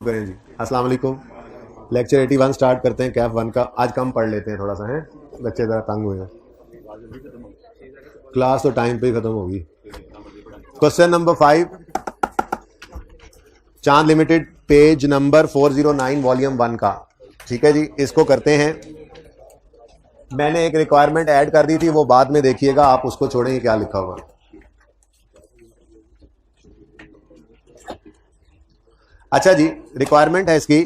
करें जी। अस्सलाम वालेकुम। लेक्चर 81 स्टार्ट करते हैं कैफ 1 का। आज कम पढ़ लेते हैं थोड़ा सा, है बच्चे ज़रा तंग हुए हैं। क्लास तो टाइम पे ही खत्म होगी। क्वेश्चन नंबर 5, चांद लिमिटेड, पेज नंबर 409 वॉल्यूम 1 का। ठीक है जी, इसको करते हैं। मैंने एक रिक्वायरमेंट ऐड कर दी थी, वो बाद में देखिएगा, आप उसको छोड़ेंगे क्या लिखा हुआ। अच्छा जी, रिक्वायरमेंट है इसकी,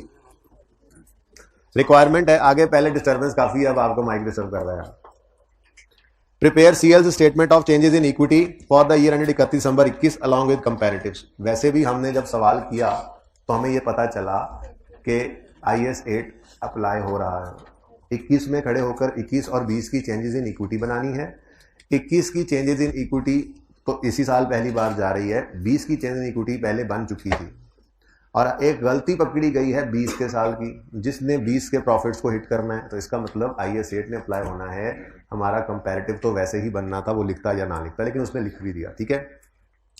रिक्वायरमेंट है आगे। पहले डिस्टर्बेंस काफी है, अब आपको माइक डिस्टर्ब कर रहा है। Prepare CL's statement of changes in equity for the year ended 31 December 21 along with comparatives. वैसे भी हमने जब सवाल किया तो हमें यह पता चला कि IAS 8 अप्लाई हो रहा है। 21 में खड़े होकर 21 और 20 की चेंजेस इन इक्विटी बनानी है। 21 की चेंजेस इन इक्विटी तो इसी साल पहली बार जा रही है। 20 की चेंजेस इन इक्विटी पहले बन चुकी थी और एक गलती पकड़ी गई है 20 के साल की, जिसने 20 के प्रॉफिट्स को हिट करना है। तो इसका मतलब IAS 8 ने अप्लाई होना है। हमारा कंपैरेटिव तो वैसे ही बनना था, वो लिखता या ना लिखता, लेकिन उसने लिख भी दिया। ठीक है,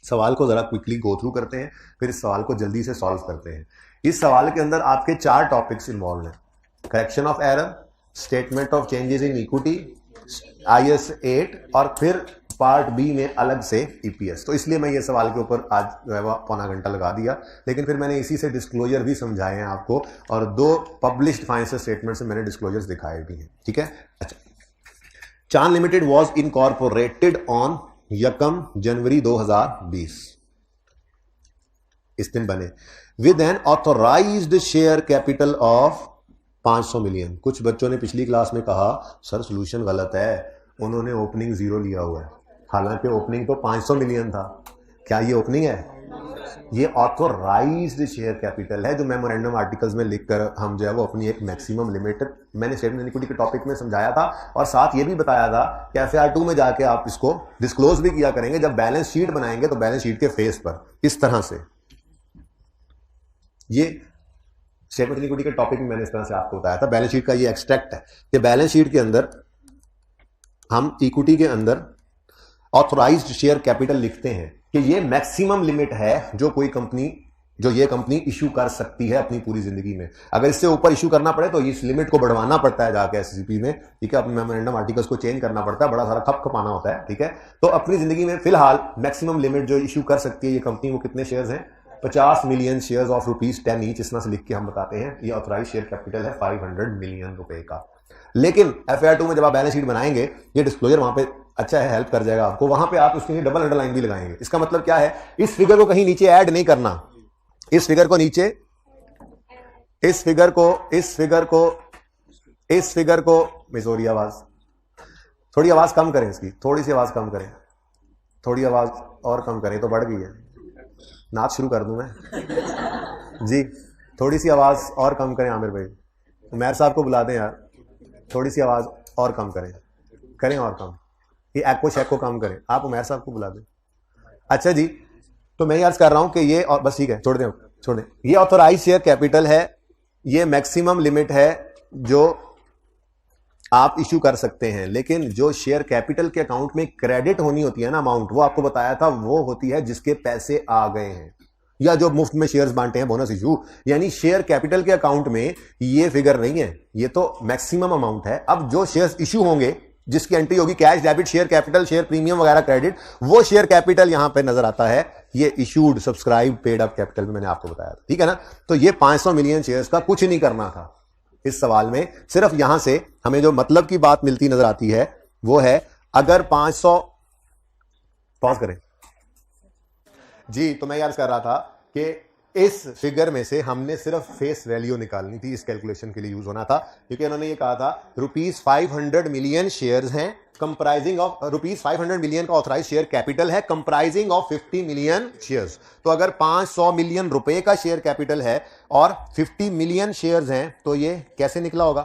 सवाल को जरा क्विकली गो थ्रू करते हैं, फिर इस सवाल को जल्दी से सॉल्व करते हैं। इस सवाल के अंदर आपके 4 टॉपिक्स इन्वॉल्व हैं: correction of error, statement of changes in equity, IAS 8 और फिर पार्ट बी में अलग से EPS। तो इसलिए मैं ये सवाल के ऊपर आज पौना घंटा लगा दिया, लेकिन फिर मैंने इसी से डिस्क्लोजर भी समझाए हैं आपको और 2 पब्लिश्ड फाइनेंशियल स्टेटमेंट से मैंने डिस्क्लोजर्स दिखाए भी हैं। ठीक है। अच्छा, Chand limited was incorporated on 1 January 2020। इस दिन बने with an authorised share capital of 500 million. कुछ बच्चों ने पिछली क्लास में कहा सर सोल्यूशन गलत है, उन्होंने ओपनिंग 0 लिया हुआ है, हालांकि ओपनिंग तो 500 मिलियन था। क्या ये ओपनिंग है? ये ऑथोराइज्ड शेयर कैपिटल है, जो मेमोरेंडम आर्टिकल्स में लिखकर हम जो है वो अपनी एक मैक्सिमम लिमिट मैंने स्टेटमेंट इक्विटी के टॉपिक में समझाया था और साथ ये भी बताया था कि FAR 2 में जाके आप इसको डिस्क्लोज भी किया करेंगे जब बैलेंस शीट बनाएंगे, तो बैलेंस शीट के फेस पर इस तरह से। ये स्टेटमेंट इक्विटी के टॉपिक में मैंने इस तरह से आपको बताया था। बैलेंस शीट का ये एक्सट्रैक्ट है कि बैलेंस शीट के अंदर हम इक्विटी के अंदर ऑथोराइज्ड शेयर कैपिटल लिखते हैं कि ये मैक्सिमम लिमिट है जो कोई कंपनी, जो ये कंपनी इशू कर सकती है अपनी पूरी जिंदगी में। अगर इससे ऊपर इशू करना पड़े तो इस लिमिट को बढ़वाना पड़ता है जाके SECP में। ठीक है, अपने मेमोरेंडम आर्टिकल्स को चेंज करना पड़ता है, बड़ा सारा खपाना होता है। ठीक है, तो अपनी जिंदगी में फिलहाल मैक्सिमम लिमिट जो इशू कर सकती है ये कंपनी, वो कितने शेयर्स हैं? 50 मिलियन शेयर्स ऑफ ₹10 ईच। इस तरह से लिख के हम बताते हैं ये ऑथोराइज शेयर कैपिटल है 500 मिलियन रुपए का। लेकिन FAR 2 में जब आप बैलेंस शीट बनाएंगे, ये डिस्क्लोजर वहां पे अच्छा है, हेल्प कर जाएगा आपको। वहां पे आप उसके लिए डबल अंडरलाइन भी लगाएंगे। इसका मतलब क्या है? इस फिगर को कहीं नीचे ऐड नहीं करना, इस फिगर को नीचे, इस फिगर को मिसोरी आवाज, थोड़ी आवाज कम करें इसकी, थोड़ी सी आवाज कम करें, थोड़ी आवाज और कम करें, तो बढ़ गई है। नाच शुरू कर दूं मैं जी? थोड़ी सी आवाज और कम करें आमिर भाई, उमैर साहब को बुला दें यार, थोड़ी सी आवाज और कम करें और कम, ये एक्को शेको कम करें, आप उमैर साहब को बुला दें। अच्छा जी, तो मैं अर्ज कर रहा हूं कि ये, और बस ठीक है, छोड़ दें। ये ऑथोराइज शेयर कैपिटल है, ये मैक्सिमम लिमिट है जो आप इश्यू कर सकते हैं। लेकिन जो शेयर कैपिटल के अकाउंट में क्रेडिट होनी होती है ना अमाउंट, वो आपको बताया था, वो होती है जिसके पैसे आ गए हैं या जो मुफ्त में शेयर्स बांटे हैं, बोनस इशू। यानी शेयर कैपिटल के अकाउंट में ये फिगर नहीं है, ये तो मैक्सिमम अमाउंट है। अब जो शेयर्स इशू होंगे, जिसकी एंट्री होगी cash, debit, share capital, share premium वगैरह, क्रेडिट, वो शेयर कैपिटल यहां पे नजर आता है। ये issued, subscribe, paid up capital में मैंने आपको बताया था। ठीक है ना? तो ये 500 मिलियन शेयर्स का कुछ नहीं करना था इस सवाल में। सिर्फ यहां से हमें जो मतलब की बात मिलती नजर आती है वो है, अगर 500, पॉज करें जी। तो मैं याद कर रहा था कि इस फिगर में से हमने सिर्फ फेस वैल्यू निकालनी थी, इस कैलकुलेशन के लिए यूज होना था, क्योंकि उन्होंने ये कहा था ₹500 मिलियन शेयर्स हैं, कंप्राइजिंग ऑफ ₹500 मिलियन का ऑथराइज शेयर कैपिटल है, कंप्राइजिंग ऑफ 50 मिलियन शेयर्स। तो अगर 500 मिलियन रुपए का शेयर कैपिटल है और 50 मिलियन शेयर्स हैं, तो ये कैसे निकला होगा?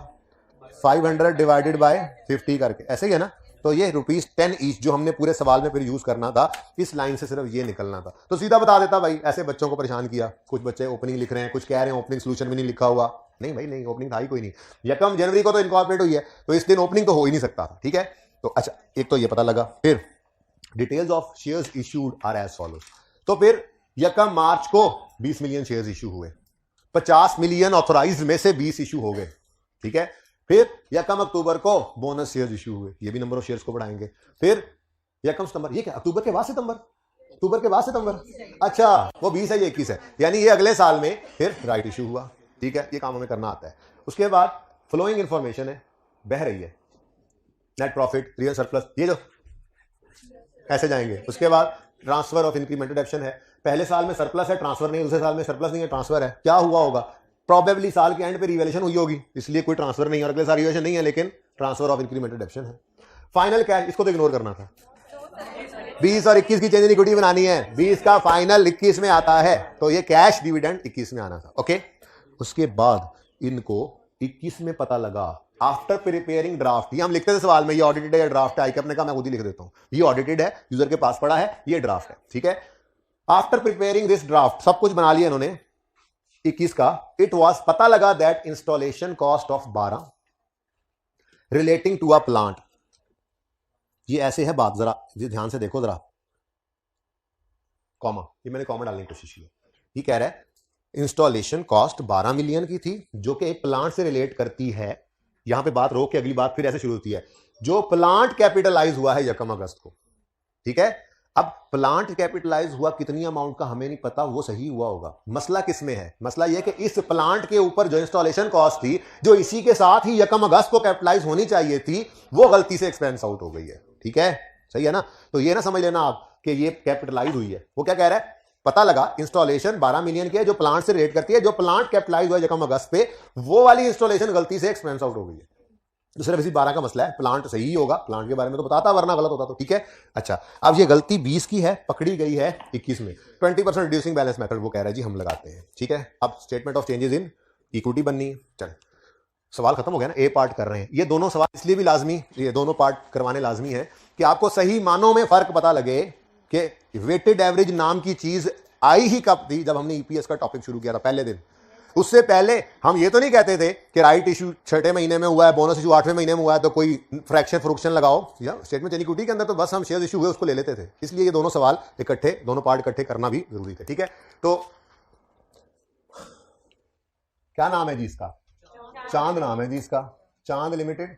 500 डिवाइडेड बाय 50 करके, ऐसे ही है ना? तो ये ₹10 ईच जो हमने पूरे सवाल में फिर यूज करना था, इस लाइन से सिर्फ ये निकलना था। तो सीधा बता देता भाई, ऐसे बच्चों को परेशान किया। कुछ बच्चे ओपनिंग लिख रहे हैं, कुछ कह रहे हैं ओपनिंग सोल्यूशन में नहीं लिखा हुआ। नहीं भाई नहीं, ओपनिंग था ही कोई नहीं। 1 जनवरी को तो इनकॉर्पोरेट हुई है, तो इस दिन ओपनिंग तो हो ही नहीं सकता था। ठीक है, तो अच्छा, एक तो ये पता लगा। फिर details of shares issued are as follows. तो फिर 1 मार्च को 20 मिलियन शेयर्स इश्यू हुए, 50 मिलियन ऑथोराइज्ड में से 20 इशू हो गए, ठीक है। फिर यकम अक्टूबर को बोनस शेयर्स इशू हुए, ये भी नंबर ऑफ शेयर्स को बढ़ाएंगे। फिर यकम सितंबर, ये क्या अक्टूबर के बाद सितंबर, अक्टूबर के बाद सितंबर, अच्छा वो 20 है ये 21 है, यानी ये अगले साल में फिर राइट इशू हुआ, ठीक है। ये काम हमें करना आता है। उसके बाद फ्लोइंग इंफॉर्मेशन है, बह रही है, नेट प्रॉफिट, रियल सरप्लस, ये जो ऐसे जाएंगे। उसके बाद ट्रांसफर ऑफ इंक्रीमेंट डिडक्शन है, पहले साल में सरप्लस है, ट्रांसफर नहीं, दूसरे साल में सरप्लस नहीं है, ट्रांसफर है। क्या हुआ होगा, प्रोबेबली साल के एंड पे रिवैल्यूएशन हुई होगी, इसलिए कोई ट्रांसफर नहीं है, और अगले साल रिवैल्यूएशन नहीं है, लेकिन ट्रांसफर ऑफ इंक्रीमेंट डिडक्शन है। फाइनल कैश, इसको तो इग्नोर करना था, 20 और 21 की चेंज इन इक्विटी बनानी है, 20 का फाइनल 21 में आता है, तो ये कैश डिविडेंड 21 में आना था, ओके। उसके बाद इनको 21 में पता लगा, आफ्टर प्रिपेयरिंग ड्राफ्ट, ये हम लिखते थे सवाल में, ये ऑडिटेड है या ड्राफ्ट है, आई कैप ने कहा मैं खुद ही लिख देता हूं, ये ऑडिटेड है, यूजर के पास पड़ा है, ये ड्राफ्ट है, ठीक है। आफ्टर प्रिपेयरिंग दिस ड्राफ्ट, सब कुछ बना लिया इन्होंने 21 का, इट वाज पता लगा that installation cost of 12 relating to a plant, ये ऐसे है बात, जरा ध्यान से देखो जरा, कॉमा, ये मैंने कॉमा डालने की कोशिश की, ये कह रहा है इंस्टॉलेशन कॉस्ट 12 मिलियन की थी, जो कि एक प्लांट से रिलेट करती है। यहां पे बात रोक के अगली बात फिर ऐसे शुरू होती है, जो प्लांट कैपिटलाइज हुआ है यकम अगस्त को, ठीक है। अब प्लांट कैपिटलाइज हुआ कितनी अमाउंट का हमें नहीं पता, वो सही हुआ होगा। मसला किसमें है, मसला यह कि इस प्लांट के ऊपर जो इंस्टॉलेशन कॉस्ट थी, जो इसी के साथ ही यकम अगस्त को कैपिटलाइज होनी चाहिए थी, वो गलती से एक्सपेंस आउट हो गई है, ठीक है, सही है ना। तो ये ना समझ लेना आप कि ये कैपिटलाइज हुई है। वो क्या कह रहा है, पता लगा इंस्टॉलेशन 12 मिलियन की है, जो प्लांट से रेट करती है, जो प्लांट कैपिटलाइज हुआ यकम अगस्त पे, वो वाली इंस्टॉलेशन गलती से एक्सपेंस आउट हो गई है। तो सिर्फ इसी 12 का मसला है, प्लांट सही होगा, प्लांट के बारे में तो बताता, वरना गलत होता, तो ठीक है। अच्छा, अब ये गलती 20 की है, पकड़ी गई है 21 में, 20% रिड्यूसिंग बैलेंस मेथड वो कह रहा है जी हम लगाते हैं, ठीक है। अब statement of changes in equity बननी है। चल, सवाल खत्म हो गया ना, ए पार्ट कर रहे हैं। ये दोनों सवाल इसलिए भी लाजमी, ये दोनों पार्ट करवाने लाजमी है कि आपको सही मानों में फर्क पता लगे कि वेटेड एवरेज नाम की चीज आई ही कब थी, जब हमने ईपीएस का टॉपिक शुरू किया था पहले दिन। उससे पहले हम ये तो नहीं कहते थे कि राइट इशू 6ठे महीने में हुआ है, बोनस इशू 8वें महीने में हुआ है, तो कोई फ्रैक्शन फ्रुक्शन लगाओ, या स्टेटमेंट इक्विटी के अंदर तो बस हम शेयर इशू हुए उसको ले लेते थे। इसलिए ये दोनों सवाल इकट्ठे, दोनों पार्ट इकट्ठे करना भी जरूरी थे, ठीक है। तो क्या नाम है जी इसका, चांद नाम है जी इसका, चांद लिमिटेड,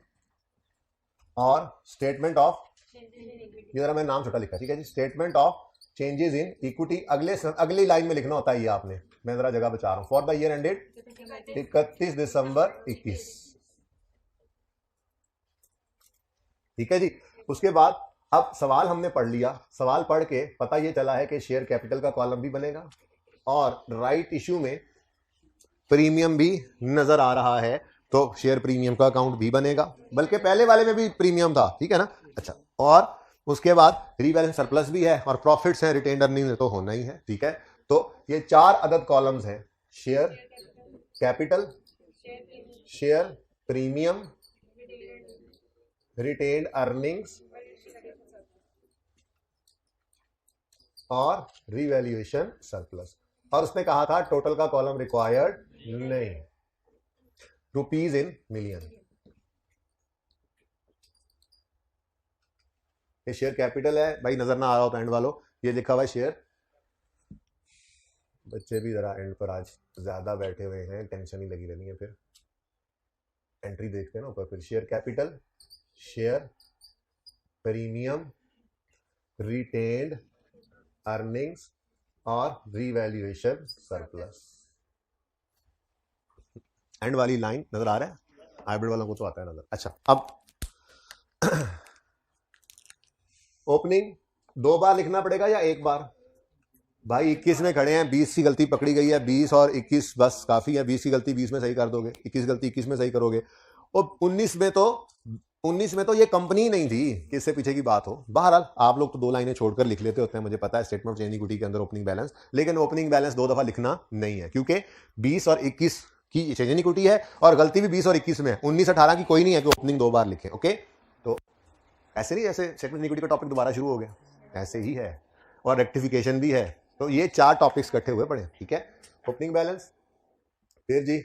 और स्टेटमेंट ऑफ, ये जरा मैंने नाम छोटा लिखा, ठीक है जी, statement of changes in equity. अगली लाइन में लिखना होता है ये आपने, मैं जरा जगह बचा रहा हूं, for the year ended 31 December 21, ठीक है जी। उसके बाद अब सवाल हमने पढ़ लिया, सवाल पढ़ के पता ये चला है कि शेयर कैपिटल का कॉलम भी बनेगा और राइट इशू में प्रीमियम भी नजर आ रहा है, तो शेयर प्रीमियम का अकाउंट भी बनेगा, बल्कि पहले वाले में भी प्रीमियम था, ठीक है ना। अच्छा, और उसके बाद रीबैलेंस सरप्लस भी है, और प्रॉफिट्स हैं, रिटेन्ड अर्निंग तो होना ही है, ठीक है। तो ये 4 अदद कॉलम्स हैं, share capital, share premium, retained earnings और रिवैल्यूएशन सरप्लस। और उसने कहा था टोटल का कॉलम रिक्वायर्ड नहीं, रुपीज इन मिलियन। ये शेयर कैपिटल है भाई, नजर ना आ रहा हो तो एंड वालों, ये लिखा हुआ है शेयर, बच्चे भी जरा एंड पर आज ज्यादा बैठे हुए हैं, टेंशन ही लगी रहनी है, फिर एंट्री देखते हैं ना ऊपर, फिर share capital, share premium, retained earnings और रिवैल्यूएशन सरप्लस। एंड वाली लाइन नजर आ रहा है, हाइब्रिड वालों को तो आता है नजर। अच्छा, अब ओपनिंग 2 बार लिखना पड़ेगा या 1 बार? भाई 21 में खड़े हैं, 20 की गलती पकड़ी गई है, 20 और 21 बस काफी है, 20 की गलती 20 में सही कर दोगे, 21 गलती 21 में सही करोगे, और 19 में तो ये कंपनी नहीं थी कि इससे पीछे की बात हो। बहरहाल आप लोग तो 2 लाइनें छोड़कर लिख लेते होते हैं, मुझे पता है, स्टेटमेंट ऑफ चेंज इक्विटी के अंदर ओपनिंग बैलेंस, लेकिन ओपनिंग बैलेंस 2 दफा लिखना नहीं है, क्योंकि 20 और 21 की चेंज इन इक्विटी है, और गलती भी 20 और 21 में है, 19-18 की कोई नहीं है कि ओपनिंग 2 बार लिखे, ओके। तो ऐसे नहीं, ऐसे स्टेटमेंट इक्विटी का टॉपिक दोबारा शुरू हो गया, ऐसे ही है, और रेक्टिफिकेशन भी है, तो ये 4 टॉपिक्स इकट्ठे हुए पड़े, ठीक है। ओपनिंग बैलेंस, फिर जी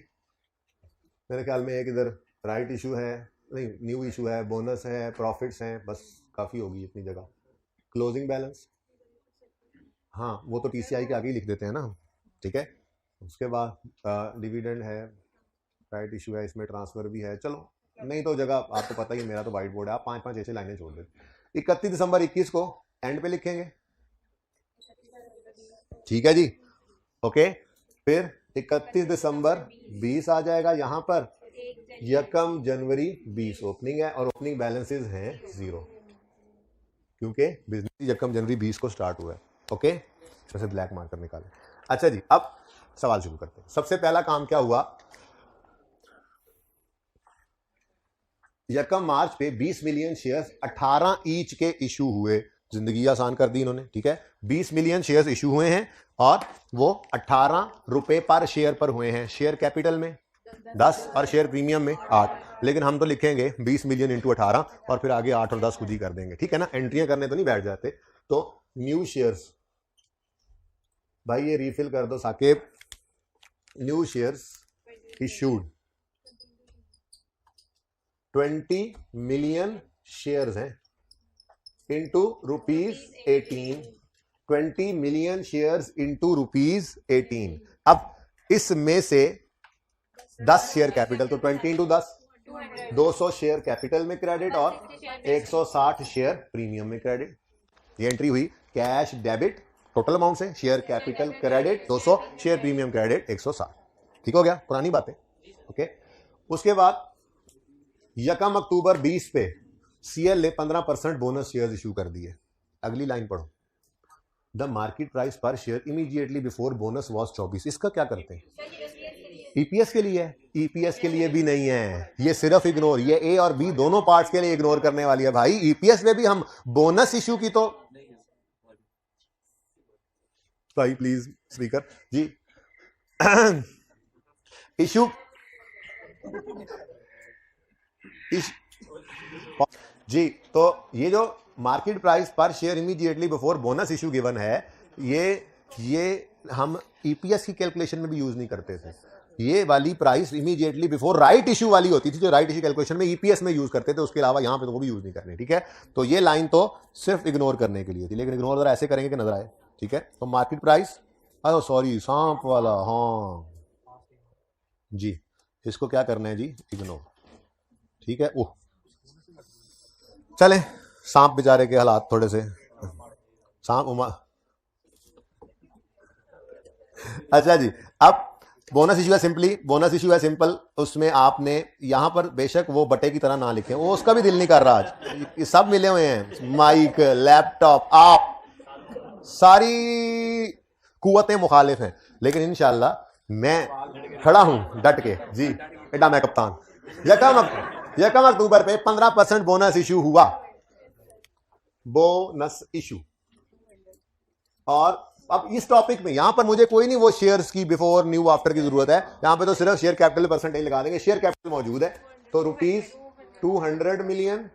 मेरे ख्याल में एक इधर राइट इशू है, नहीं न्यू इशू है, बोनस है, प्रॉफिट्स हैं, बस काफी होगी इतनी जगह। क्लोजिंग बैलेंस, हाँ वो तो टीसीआई के आगे ही लिख देते हैं ना, ठीक है, उसके बाद डिविडेंड है, राइट इशू है, इसमें ट्रांसफर भी है। चलो नहीं तो जगह आपको पता ही है, मेरा तो वाइट बोर्ड है, आप 5-5 ऐसे लाइनें छोड़ देते। 31 दिसंबर 21 को एंड पे लिखेंगे, ठीक है जी, ओके। फिर 31 दिसंबर 20 आ जाएगा यहां पर, यकम जनवरी 20 ओपनिंग है और ओपनिंग बैलेंसेस हैं 0, क्योंकि बिजनेस यकम जनवरी 20 को स्टार्ट हुआ है, ओके। इसमें से ब्लैक मार्कर निकालें। अच्छा जी, अब सवाल शुरू करते हैं। सबसे पहला काम क्या हुआ, यकम मार्च पे 20 मिलियन शेयर्स 18 ईच के इशू हुए, जिंदगी आसान कर दी इन्होंने, ठीक है। 20 मिलियन शेयर्स इशू हुए हैं और वो 18 रुपए पर शेयर पर हुए हैं। शेयर कैपिटल में 10 और शेयर प्रीमियम में 8, लेकिन हम तो लिखेंगे 20 मिलियन इंटू 18 और फिर आगे 8 और 10 खुद ही कर देंगे, ठीक है ना। एंट्रियां करने तो नहीं बैठ जाते। तो न्यू शेयर्स, भाई ये रीफिल कर दो Saqib, new shares issued 20 million shares हैं इंटू ₹18, 20 मिलियन शेयर्स इंटू ₹18। अब इसमें से 10 शेयर कैपिटल, तो 20 इंटू 10 200 शेयर कैपिटल में क्रेडिट और 160 शेयर प्रीमियम में क्रेडिट। ये एंट्री हुई कैश डेबिट टोटल अमाउंट से, share capital credit 200, share premium credit 160, ठीक हो गया, पुरानी बातें, ओके। उसके बाद यकम अक्टूबर 20 पे सीएल ने 15% बोनस शेयर्स इशू कर दिए। अगली लाइन पढ़ो, द मार्केट प्राइस पर share immediately before bonus was 24। इसका क्या करते हैं, ईपीएस के लिए है, ईपीएस के लिए भी नहीं है, ये सिर्फ इग्नोर, ये ए और बी दोनों पार्ट्स के लिए इग्नोर करने वाली है भाई। ईपीएस में भी हम बोनस इशू की तो भाई प्लीज स्पीकर जी इशू जी, तो ये जो मार्केट प्राइस पर share immediately before bonus issue given है, ये हम ईपीएस की कैलकुलेशन में भी यूज नहीं करते थे। ये वाली price immediately before right issue वाली होती थी, जो राइट इशू कैलकुलेशन में ईपीएस में यूज करते थे, उसके अलावा यहां पे तो वो भी यूज नहीं करने, ठीक है। तो ये लाइन तो सिर्फ इग्नोर करने के लिए थी, लेकिन इग्नोर जरा ऐसे करेंगे कि नजर आए, ठीक है। तो मार्केट प्राइस, सॉरी सांप वाला, हाँ जी, इसको क्या करना है जी, इग्नोर, ठीक है। ओह चले, सांप बेचारे के हालात थोड़े से, सांप उमा, अच्छा जी। अब बोनस इशू है, सिंपली बोनस इशू है सिंपल, उसमें आपने यहां पर बेशक वो बटे की तरह ना लिखे, वो उसका भी दिल नहीं कर रहा आज, ये सब मिले हुए हैं, माइक, लैपटॉप, आप सारी कुव्वतें मुखालिफ हैं, लेकिन इंशाल्लाह मैं खड़ा हूं डट के जी, एडा मैं कप्तान। यकम अक्टूबर पे 15% बोनस इशू हुआ, बोनस इशू। और अब इस टॉपिक में यहां पर मुझे कोई नहीं वो शेयर्स की बिफोर न्यू आफ्टर की जरूरत है, यहां पे तो सिर्फ शेयर कैपिटल परसेंटेज लगा देंगे। शेयर कैपिटल मौजूद है, तो ₹200 मिलियन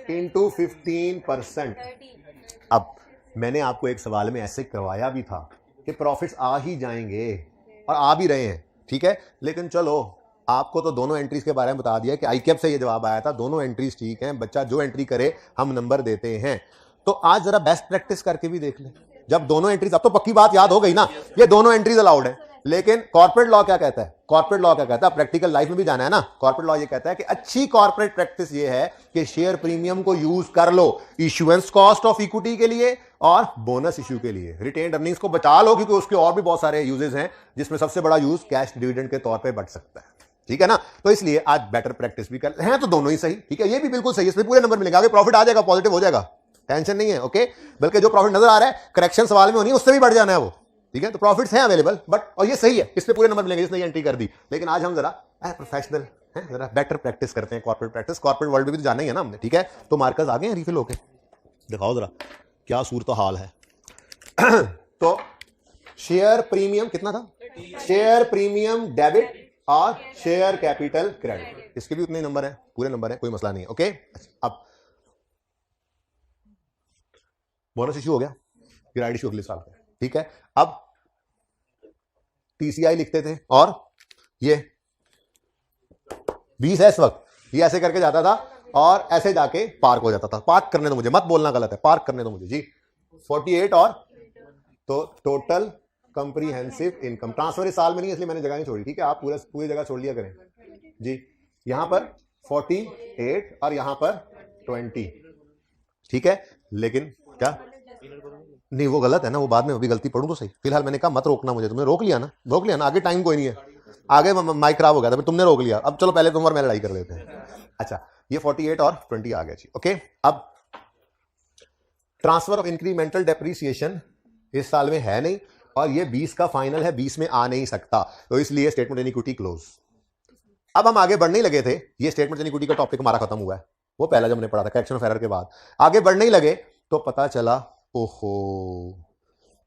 इंटू 15%। अब मैंने आपको एक सवाल में ऐसे करवाया भी था कि प्रॉफिट्स आ ही जाएंगे और आ भी रहे हैं, ठीक है। लेकिन चलो आपको तो दोनों एंट्रीज के बारे में बता दिया कि आईकैप से ये जवाब आया था, दोनों एंट्रीज ठीक हैं, बच्चा जो एंट्री करे हम नंबर देते हैं। तो आज जरा बेस्ट प्रैक्टिस करके भी देख ले, जब दोनों एंट्रीज, अब तो पक्की बात याद हो गई ना, ये दोनों एंट्रीज अलाउड है, लेकिन कॉर्पोरेट लॉ क्या कहता है, कॉर्पोरेट लॉ क्या कहता है, प्रैक्टिकल लाइफ में भी जाना है ना। कॉर्पोरेट लॉ ये कहता है कि अच्छी कॉर्पोरेट प्रैक्टिस ये है कि शेयर प्रीमियम को यूज कर लो इशुएंस कॉस्ट ऑफ इक्विटी के लिए और बोनस इशू के लिए, रिटेन्ड अर्निंग्स को बचा लो, क्योंकि उसके और भी बहुत सारे यूजेस हैं, जिसमें सबसे बड़ा यूज कैश डिविडेंड के तौर पर बढ़ सकता है, ठीक है ना। तो इसलिए आज बेटर प्रैक्टिस भी कर हैं, तो दोनों ही सही, ठीक है। ये भी बिल्कुल सही है, इसमें पूरे नंबर मिलेंगे, आगे प्रॉफिट आ जाएगा, पॉजिटिव हो जाएगा, टेंशन नहीं है, ओके। बल्कि जो प्रॉफिट नजर आ रहा है करेक्शन सवाल में होनी है, उससे भी बढ़ जाना है वो, ठीक है। तो प्रॉफिट्स हैं अवेलेबल, बट और ये सही है, इस पे पूरे नंबर मिलेंगे जिसने एंट्री कर दी। लेकिन आज हम जरा प्रोफेशनल हैं, जरा बेटर प्रैक्टिस करते हैं, कॉर्पोरेट प्रैक्टिस, कॉर्पोरेट वर्ल्ड में भी तो जाना ही है ना हमने, ठीक है। तो मार्कर्स आ गए हैं रिफिल होके, दिखाओ जरा क्या सूरत हाल है। तो शेयर प्रीमियम कितना था, शेयर प्रीमियम डेबिट और शेयर कैपिटल क्रेडिट, इसके भी उतने नंबर हैं, पूरे नंबर हैं, कोई मसला नहीं है, ओके। अब बोनस इशू हो गया, ग्रेड इशू अगले साल का, ठीक है। अब टीसीआई लिखते थे और ये 20 है इस वक्त, ये ऐसे करके जाता था और ऐसे जाके पार्क हो जाता था। पार्क करने दो मुझे, मत बोलना गलत है, पार्क करने दो मुझे जी। 48 और तो टोटल कंप्रीहेंसिव इनकम। ट्रांसफर इस साल में नहीं, इसलिए मैंने जगह नहीं छोड़ी, ठीक है, आप पूरी जगह छोड़ लिया करें जी। यहां पर 48 और यहां पर 20, ठीक है। लेकिन क्या नहीं, वो गलत है ना, वो बाद में अभी गलती पढ़ूं तो सही। फिलहाल मैंने कहा मत रोकना मुझे, तुमने रोक लिया ना, आगे टाइम कोई नहीं है, आगे माइक खराब हो गया था, फिर तुमने रोक लिया। अब चलो पहले तुम और मैं लड़ाई कर लेते हैं। अच्छा, ये 48 और 20 आ गया जी, ओके। अब ट्रांसफर ऑफ इंक्रीमेंटल डेप्रीसिएशन इस साल में है नहीं, और ये 20 का फाइनल है, 20 में आ नहीं सकता, तो इसलिए स्टेटमेंट इक्विटी क्लोज। अब हम आगे बढ़ने लगे थे, ये स्टेटमेंट इक्विटी का टॉपिक हमारा खत्म हुआ है, वो पहला जब हमने पढ़ा था करेक्शन ऑफ एरर के बाद। आगे बढ़ने ही लगे तो पता चला ओहो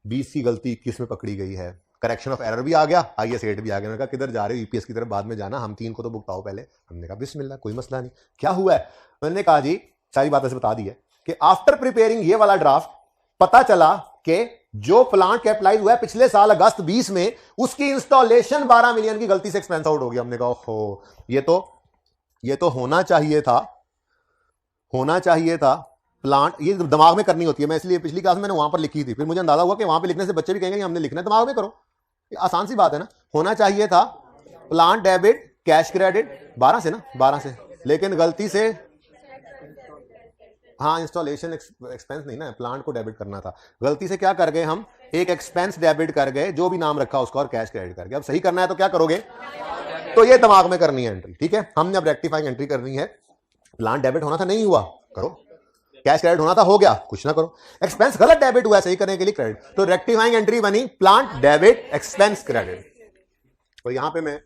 20 की गलती 21 में पकड़ी गई है, करेक्शन ऑफ एरर भी आ गया, IAS 8 भी आ गया। मैंने कहा किधर जा रहे हो, ईपीएस की तरफ बाद में जाना, हम 3 को तो भुगताओ पहले। हमने कहा बिस्मिल्लाह, कोई मसला नहीं। क्या हुआ है, मैंने कहा जी सारी बात ऐसे बता दी है कि आफ्टर प्रिपेयरिंग ये वाला ड्राफ्ट पता चला कि जो प्लांट कैपिटलाइज हुआ है पिछले साल अगस्त 20 में, उसकी इंस्टॉलेशन 12 मिलियन की गलती से एक्सपेंस आउट हो गया। हमने कहा ओहो ये तो होना चाहिए था प्लांट, ये दिमाग में करनी होती है। मैं इसलिए पिछली क्लास में मैंने वहां पर लिखी थी, फिर मुझे अंदाजा हुआ कि वहां पे लिखने से बच्चे भी कहेंगे हमने लिखना है, दिमाग में करो, आसान सी बात है ना। होना चाहिए था प्लांट डेबिट कैश क्रेडिट 12 से ना, 12 से, लेकिन गलती से हाँ इंस्टॉलेशन एक्सपेंस नहीं ना, प्लांट को डेबिट करना था, गलती से क्या कर गए हम, एक एक्सपेंस डेबिट कर गए, जो भी नाम रखा उसका, और कैश क्रेडिट कर गए। अब सही करना है तो क्या करोगे, तो ये दिमाग में करनी है एंट्री, ठीक है। हमने अब रेक्टिफाइंग एंट्री करनी है, प्लांट डेबिट होना था नहीं हुआ, करो, कैश क्रेडिट होना था हो गया, कुछ ना करो, एक्सपेंस गलत डेबिट हुआ, सही करने के लिए क्रेडिट, तो रेक्टिफाइंग एंट्री बनी प्लांट डेबिट एक्सपेंस क्रेडिट। तो यहां पे मैं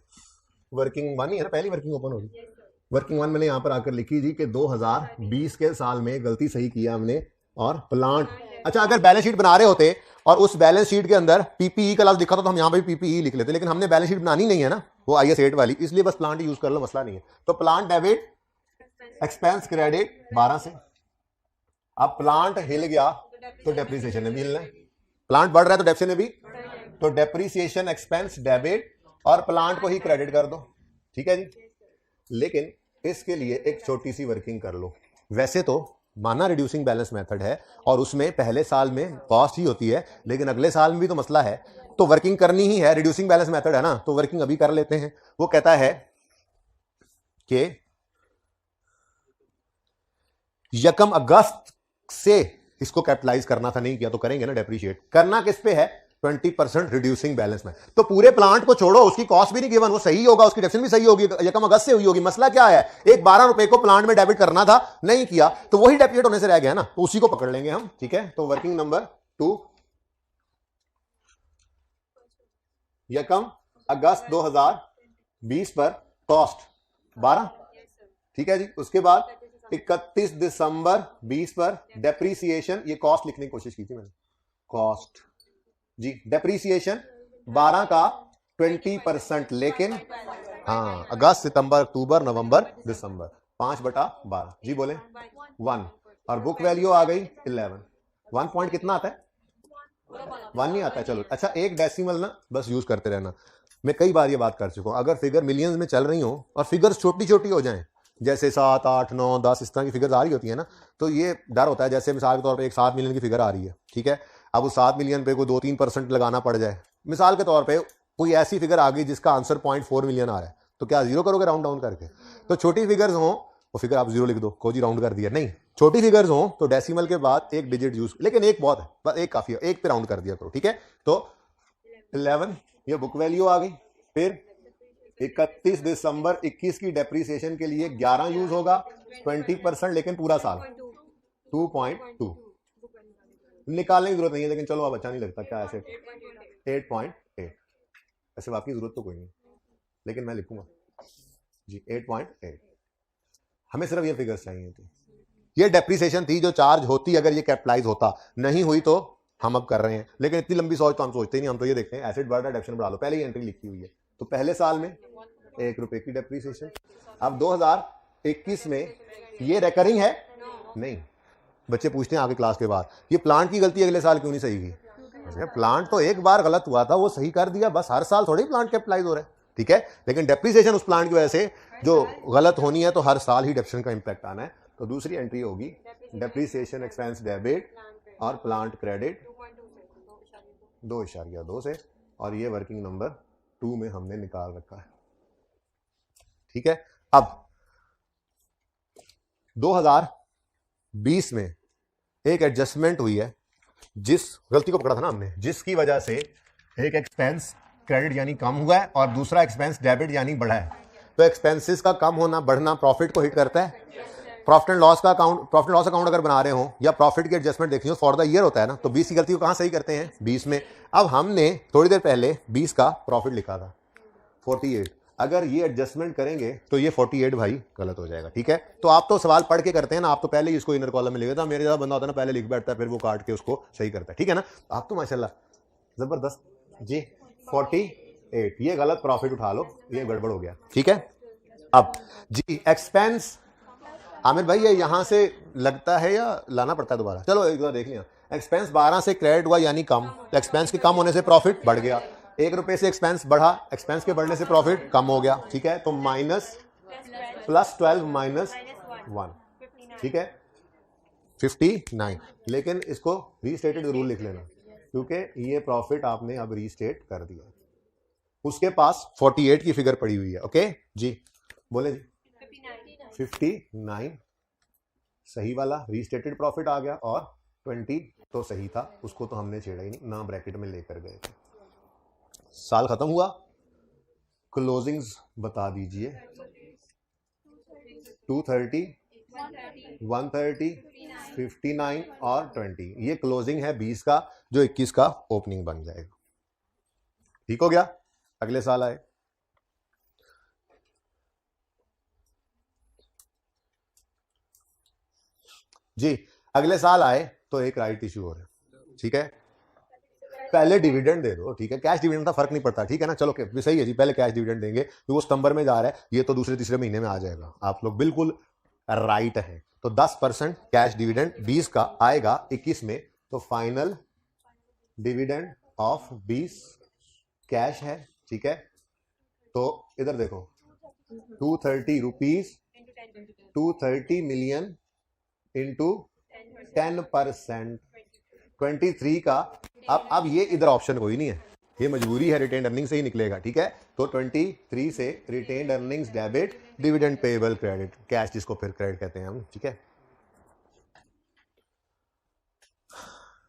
वर्किंग 1 ही है ना, पहली वर्किंग ओपन होगी, वर्किंग 1 मैंने यहां पर आकर लिखी जी कि 2020 के साल में गलती सही किया हमने, और प्लांट, अच्छा अगर बैलेंस शीट बना रहे होते और उस बैलेंस शीट के अंदर पीपीई का लफ्ज लिखा था तो हम यहां पे पीपीई लिख लेते, लेकिन हमने बैलेंस शीट बनानी नहीं है ना, वो IAS 8 वाली, इसलिए बस प्लांट यूज कर लो, मसला नहीं है। तो प्लांट डेबिट एक्सपेंस क्रेडिट 12 से। अब प्लांट हिल गया तो डेप्रीसिएशन में भी हिलना है, प्लांट बढ़ रहा है तो डेप्रीसिएशन में भी, तो डेप्रीसिएशन एक्सपेंस डेबिट और प्लांट को ही क्रेडिट कर दो, ठीक है जी। लेकिन इसके लिए एक छोटी सी वर्किंग कर लो। वैसे तो माना रिड्यूसिंग बैलेंस मेथड है और उसमें पहले साल में कॉस्ट ही होती है, लेकिन अगले साल में भी तो मसला है, तो वर्किंग करनी ही है, रिड्यूसिंग बैलेंस मेथड है ना, तो वर्किंग अभी कर लेते हैं। वो कहता है कि यकम अगस्त से इसको कैपिटलाइज करना था, नहीं किया तो करेंगे ना डेप्रीशिएट। करना किस पे है, 20% रिड्यूसिंग बैलेंस में। तो पूरे प्लांट को छोड़ो, उसकी कॉस्ट भी नहीं गिवन, वो सही होगा, उसकी डेप्रिसिएशन भी सही होगी, यकम अगस्त से हुई होगी। मसला क्या है, एक 12 रुपए को प्लांट में डेबिट करना था, नहीं किया, तो वही डेप्रिशिएट होने से रह गया ना, तो उसी को पकड़ लेंगे हम, ठीक है। तो वर्किंग नंबर 2, यकम अगस्त 2020 पर कॉस्ट 12, ठीक है जी। उसके बाद 31 दिसंबर 20 पर डेप्रीसिएशन, ये कॉस्ट लिखने की कोशिश की थी मैंने, कॉस्ट जी, डेप्रीसिएशन 12 का 20%, लेकिन हाँ अगस्त सितंबर अक्टूबर नवंबर दिसंबर 5/12 जी, बोले 1, और बुक वैल्यू आ गई 11। 1 पॉइंट कितना आता है, 1 नहीं आता है, चलो अच्छा, एक डेसिमल ना बस यूज करते रहना। मैं कई बार ये बात कर चुका हूं, अगर फिगर मिलियंस में चल रही हो और फिगर्स छोटी छोटी हो जाएं, जैसे 7, 8, 9, 10 इस तरह की फिगर्स आ रही होती है ना, तो ये डर होता है, जैसे मिसाल के तौर पे एक 7 मिलियन की फिगर आ रही है, ठीक है, अब उस 7 मिलियन पे कोई 2-3% लगाना पड़ जाए, मिसाल के तौर पे कोई ऐसी फिगर आ गई जिसका आंसर 0.4 मिलियन आ रहा है, तो क्या जीरो करोगे राउंड डाउन करके? तो छोटी फिगर्स हो वो फिगर आप जीरो लिख दो, को जी राउंड कर दिया, नहीं, छोटी फिगर्स हो तो डेसिमल के बाद एक डिजिट यूज, लेकिन एक बहुत है, बस एक काफी है, एक पे राउंड कर दिया करो, ठीक है। तो 11 ये बुक वैल्यू आ गई, फिर 31 दिसंबर 21 की डेप्रीसिएशन के लिए 11 यूज होगा, 20%, लेकिन पूरा साल 2.2 निकालने की जरूरत नहीं है, लेकिन चलो अब अच्छा नहीं लगता, क्या ऐसे 8.8, ऐसे वाकई जरूरत तो कोई नहीं, लेकिन मैं लिखूंगा जी 8.8। हमें सिर्फ ये फिगर्स चाहिए थी, ये डेप्रीसिएशन थी जो चार्ज होती अगर ये कैपिटलाइज होता, नहीं हुई तो हम अब कर रहे हैं, लेकिन इतनी लंबी सोच तो हम सोचते ही नहीं, हम तो ये देखते हैं एसेट बढ़ रहा है डेप्रिसिएशन बढ़ा लो, पहले ही एंट्री लिखी हुई है। तो पहले साल में 1 रुपए की डेप्रीसिएशन, अब 2021 में ये रिकरिंग है नहीं। बच्चे पूछते हैं आगे क्लास के बाद, ये प्लांट की गलती अगले साल क्यों नहीं सही की? प्लांट तो एक बार गलत हुआ था, वो सही कर दिया, बस हर साल थोड़ी प्लांट कैपिटलाइज हो रहा है, ठीक है, लेकिन डेप्रीसिएशन उस प्लांट की वजह से जो गलत होनी है, तो हर साल ही डेप्रिसिएशन का इंपैक्ट आना है। तो दूसरी एंट्री होगी डेप्रीसिएशन एक्सपेंस डेबिट और प्लांट क्रेडिट 2.2 से और ये वर्किंग नंबर 2 में हमने निकाल रखा है। ठीक है, अब 2020 में एक एडजस्टमेंट हुई है, जिस गलती को पकड़ा था ना हमने, जिसकी वजह से एक एक्सपेंस क्रेडिट यानी कम हुआ है और दूसरा एक्सपेंस डेबिट यानी बढ़ा है। तो एक्सपेंसेस का कम होना बढ़ना प्रॉफिट को हिट करता है। प्रॉफिट एंड लॉस का अकाउंट, प्रॉफिट लॉस अकाउंट अगर बना रहे हो या प्रॉफिट की एडजस्टमेंट देखनी हो फॉर द ईयर होता है ना, तो 20 की गलती को कहां सही करते हैं? 20 में। अब हमने थोड़ी देर पहले 20 का प्रॉफिट लिखा था 48, अगर ये एडजस्टमेंट करेंगे तो ये 48 भाई गलत हो जाएगा। ठीक है, तो आप तो सवाल पढ़ के करते हैं ना, आप तो पहले ही इसको इनर कॉलम में लिख देता। मेरे ज्यादा बंदा होता है ना, पहले लिख बैठता है, फिर वो काट के उसको सही करता है। ठीक है ना, आप तो माशाल्लाह जबरदस्त जी। 48 ये गलत प्रॉफिट उठा लो, ये गड़बड़ हो गया। ठीक है, अब जी एक्सपेंस, आमिर भाई ये यहां से लगता है या लाना पड़ता है दोबारा? चलो एक बार देख लिया। एक्सपेंस 12 से क्रेडिट हुआ यानी कम, तो एक्सपेंस के कम होने से प्रॉफिट बढ़ गया। 1 रुपए से एक्सपेंस बढ़ा, एक्सपेंस के बढ़ने से प्रॉफिट कम हो गया। ठीक है, तो +12 -1, ठीक है 59। लेकिन इसको रीस्टेटेड जरूर लिख लेना, क्योंकि ये प्रॉफिट आपने अब रीस्टेट कर दिया। उसके पास 48 की फिगर पड़ी हुई है। ओके जी, बोले जी 59 सही वाला रीस्टेटेड प्रॉफिट आ गया, और 20 तो सही था, उसको तो हमने छेड़ा ही नहीं ना, ब्रैकेट में लेकर गए थे। साल खत्म हुआ, क्लोजिंग्स बता दीजिए। 230, 130, 59 और 20, ये क्लोजिंग है 20 का, जो 21 का ओपनिंग बन जाएगा। ठीक हो गया, अगले साल आए। जी अगले साल आए तो एक राइट इश्यू हो रहा है। ठीक है, पहले डिविडेंड दे दो। ठीक है, कैश डिविडेंड का फर्क नहीं पड़ता। ठीक है ना, चलो सही है जी, पहले कैश डिविडेंड देंगे, तो वो सितंबर में जा रहा है, ये तो दूसरे तीसरे महीने में आ जाएगा। आप लोग बिल्कुल राइट है। तो 10% कैश डिविडेंड 20 का आएगा 21 में, तो फाइनल डिविडेंड ऑफ 20 कैश है। ठीक है, तो इधर देखो 230 रुपीज, 230 मिलियन इंटू 10%, 23 का। अब ये इधर ऑप्शन कोई नहीं है, ये मजबूरी है, रिटेन अर्निंग से ही निकलेगा। ठीक है, तो 23 से retained earnings debit, dividend payable credit, cash जिसको फिर क्रेडिट कहते हैं हम। ठीक है,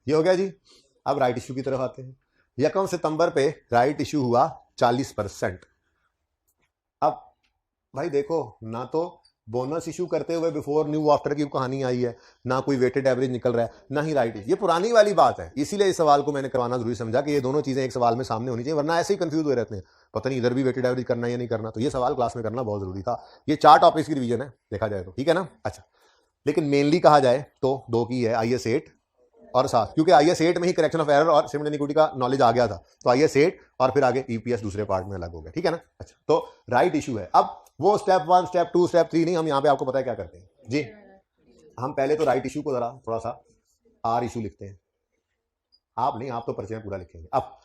ये हो गया जी। अब राइट इश्यू की तरफ आते हैं। 1 सितंबर पे राइट इश्यू हुआ 40%। अब भाई देखो, ना तो बोनस इशू करते हुए बिफोर न्यू आफ्टर की कहानी आई है, ना कोई वेटेड एवरेज निकल रहा है, ना ही राइट। ये पुरानी वाली बात है, इसीलिए इस सवाल को मैंने करवाना जरूरी समझा कि ये दोनों चीजें एक सवाल में सामने होनी चाहिए, वरना ऐसे ही कंफ्यूज हुए रहते हैं, पता नहीं इधर भी वेटेड एवरेज करना है या नहीं करना। तो ये सवाल क्लास में करना बहुत जरूरी था। ये 4 टॉपिक्स की रिवीजन है देखा जाए तो। ठीक है ना, अच्छा, लेकिन मेनली कहा जाए तो 2 की है, IS 8 और 7, क्योंकि IS 8 में ही करेक्शन ऑफ एरर और सिमिलर इक्विटी का नॉलेज आ गया था, तो IS 8 और फिर आगे EPS दूसरे पार्ट में अलग हो गया। ठीक है ना, अच्छा, तो राइट इशू है। अब वो स्टेप 1, स्टेप 2, स्टेप 3 नहीं, हम यहां पे आपको पता है क्या करते हैं जी। हम पहले तो राइट इशू को जरा थोड़ा सा R इशू लिखते हैं। आप नहीं, आप तो परिचय पूरा लिखेंगे। अब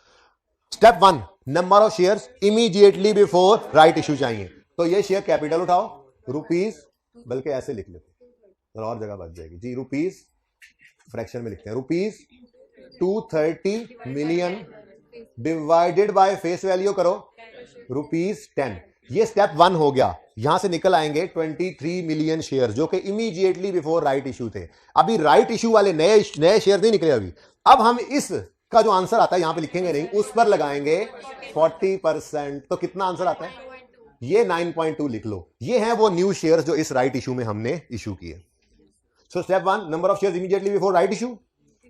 step 1, number of shares immediately before right issue चाहिए, तो ये शेयर कैपिटल उठाओ रुपीज, बल्कि ऐसे लिख लेते हैं और जगह बच जाएगी जी। रुपीज फ्रैक्शन में लिखते हैं, rupees 230 million divided by face value करो रुपीज 10। ये स्टेप 1 हो गया। यहां से निकल आएंगे 23 मिलियन शेयर, जो कि इमीडिएटली बिफोर राइट इशू थे। अभी राइट इशू वाले नए शेयर नहीं निकले अभी। अब हम इस का जो आंसर आता है यहां पे लिखेंगे नहीं, उस पर लगाएंगे 40%। तो कितना आंसर आता है? ये 9.2 लिख लो। ये है वो न्यू शेयर जो इस राइट इशू में हमने इशू किए। So step 1, number of shares immediately before right issue,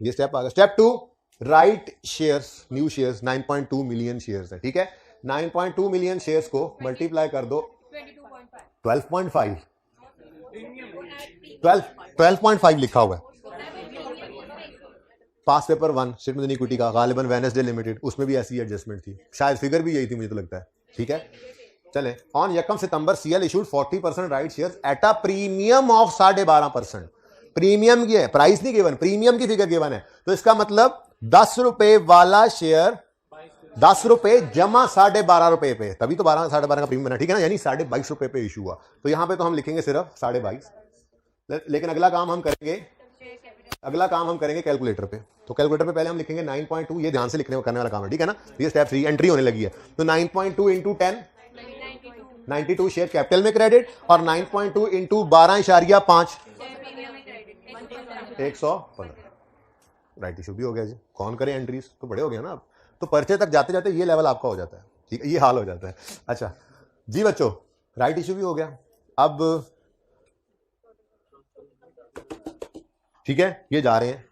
ये स्टेप आ गया। Step 2, right shares, new shares 9.2 million shares है। ठीक है, 9.2 मिलियन शेयर्स को मल्टीप्लाई कर दो 12.5, 12.5 लिखा हुआ है। पास पेपर 1 स्टेटमेंट इक्विटी का गालिबन वेडनेसडे लिमिटेड, उसमें भी ऐसी एडजस्टमेंट थी, शायद फिगर भी यही थी मुझे तो लगता है। ठीक है, चले। On 1 September CL issued 40% right shares at a premium of 12.5%। Premium की है, प्राइस नहीं गिवन, प्रीमियम की फिगर गिवन है। तो इसका मतलब 10 रुपए वाला शेयर 10 रुपए जमा 12.5 पे, तभी तो 12.5 का प्रीमियम बना। ठीक है ना, यानी 22.5 रुपए पे इशू हुआ। तो यहां पे तो हम लिखेंगे सिर्फ 22.5। लेकिन अगला काम हम करेंगे कैलकुलेटर पे। तो कैलकुलेटर पे पहले हम लिखेंगे 9.2, ये ध्यान से लिखने करने वाला काम है, ठीक है ना। ये स्टेप 3 एंट्री होने लगी है, तो 9.2 इंटू 10 92 शेयर कैपिटल में क्रेडिट, और 9.2 इंटू 12.5 115 राइट इशू भी हो गया जी। कौन करे एंट्रीज, तो बड़े हो गया ना आप, तो पर्चे तक जाते जाते ये लेवल आपका हो जाता है, ठीक है, ये हाल हो जाता है। अच्छा जी बच्चों, राइट इशू भी हो गया। अब ठीक है, ये जा रहे हैं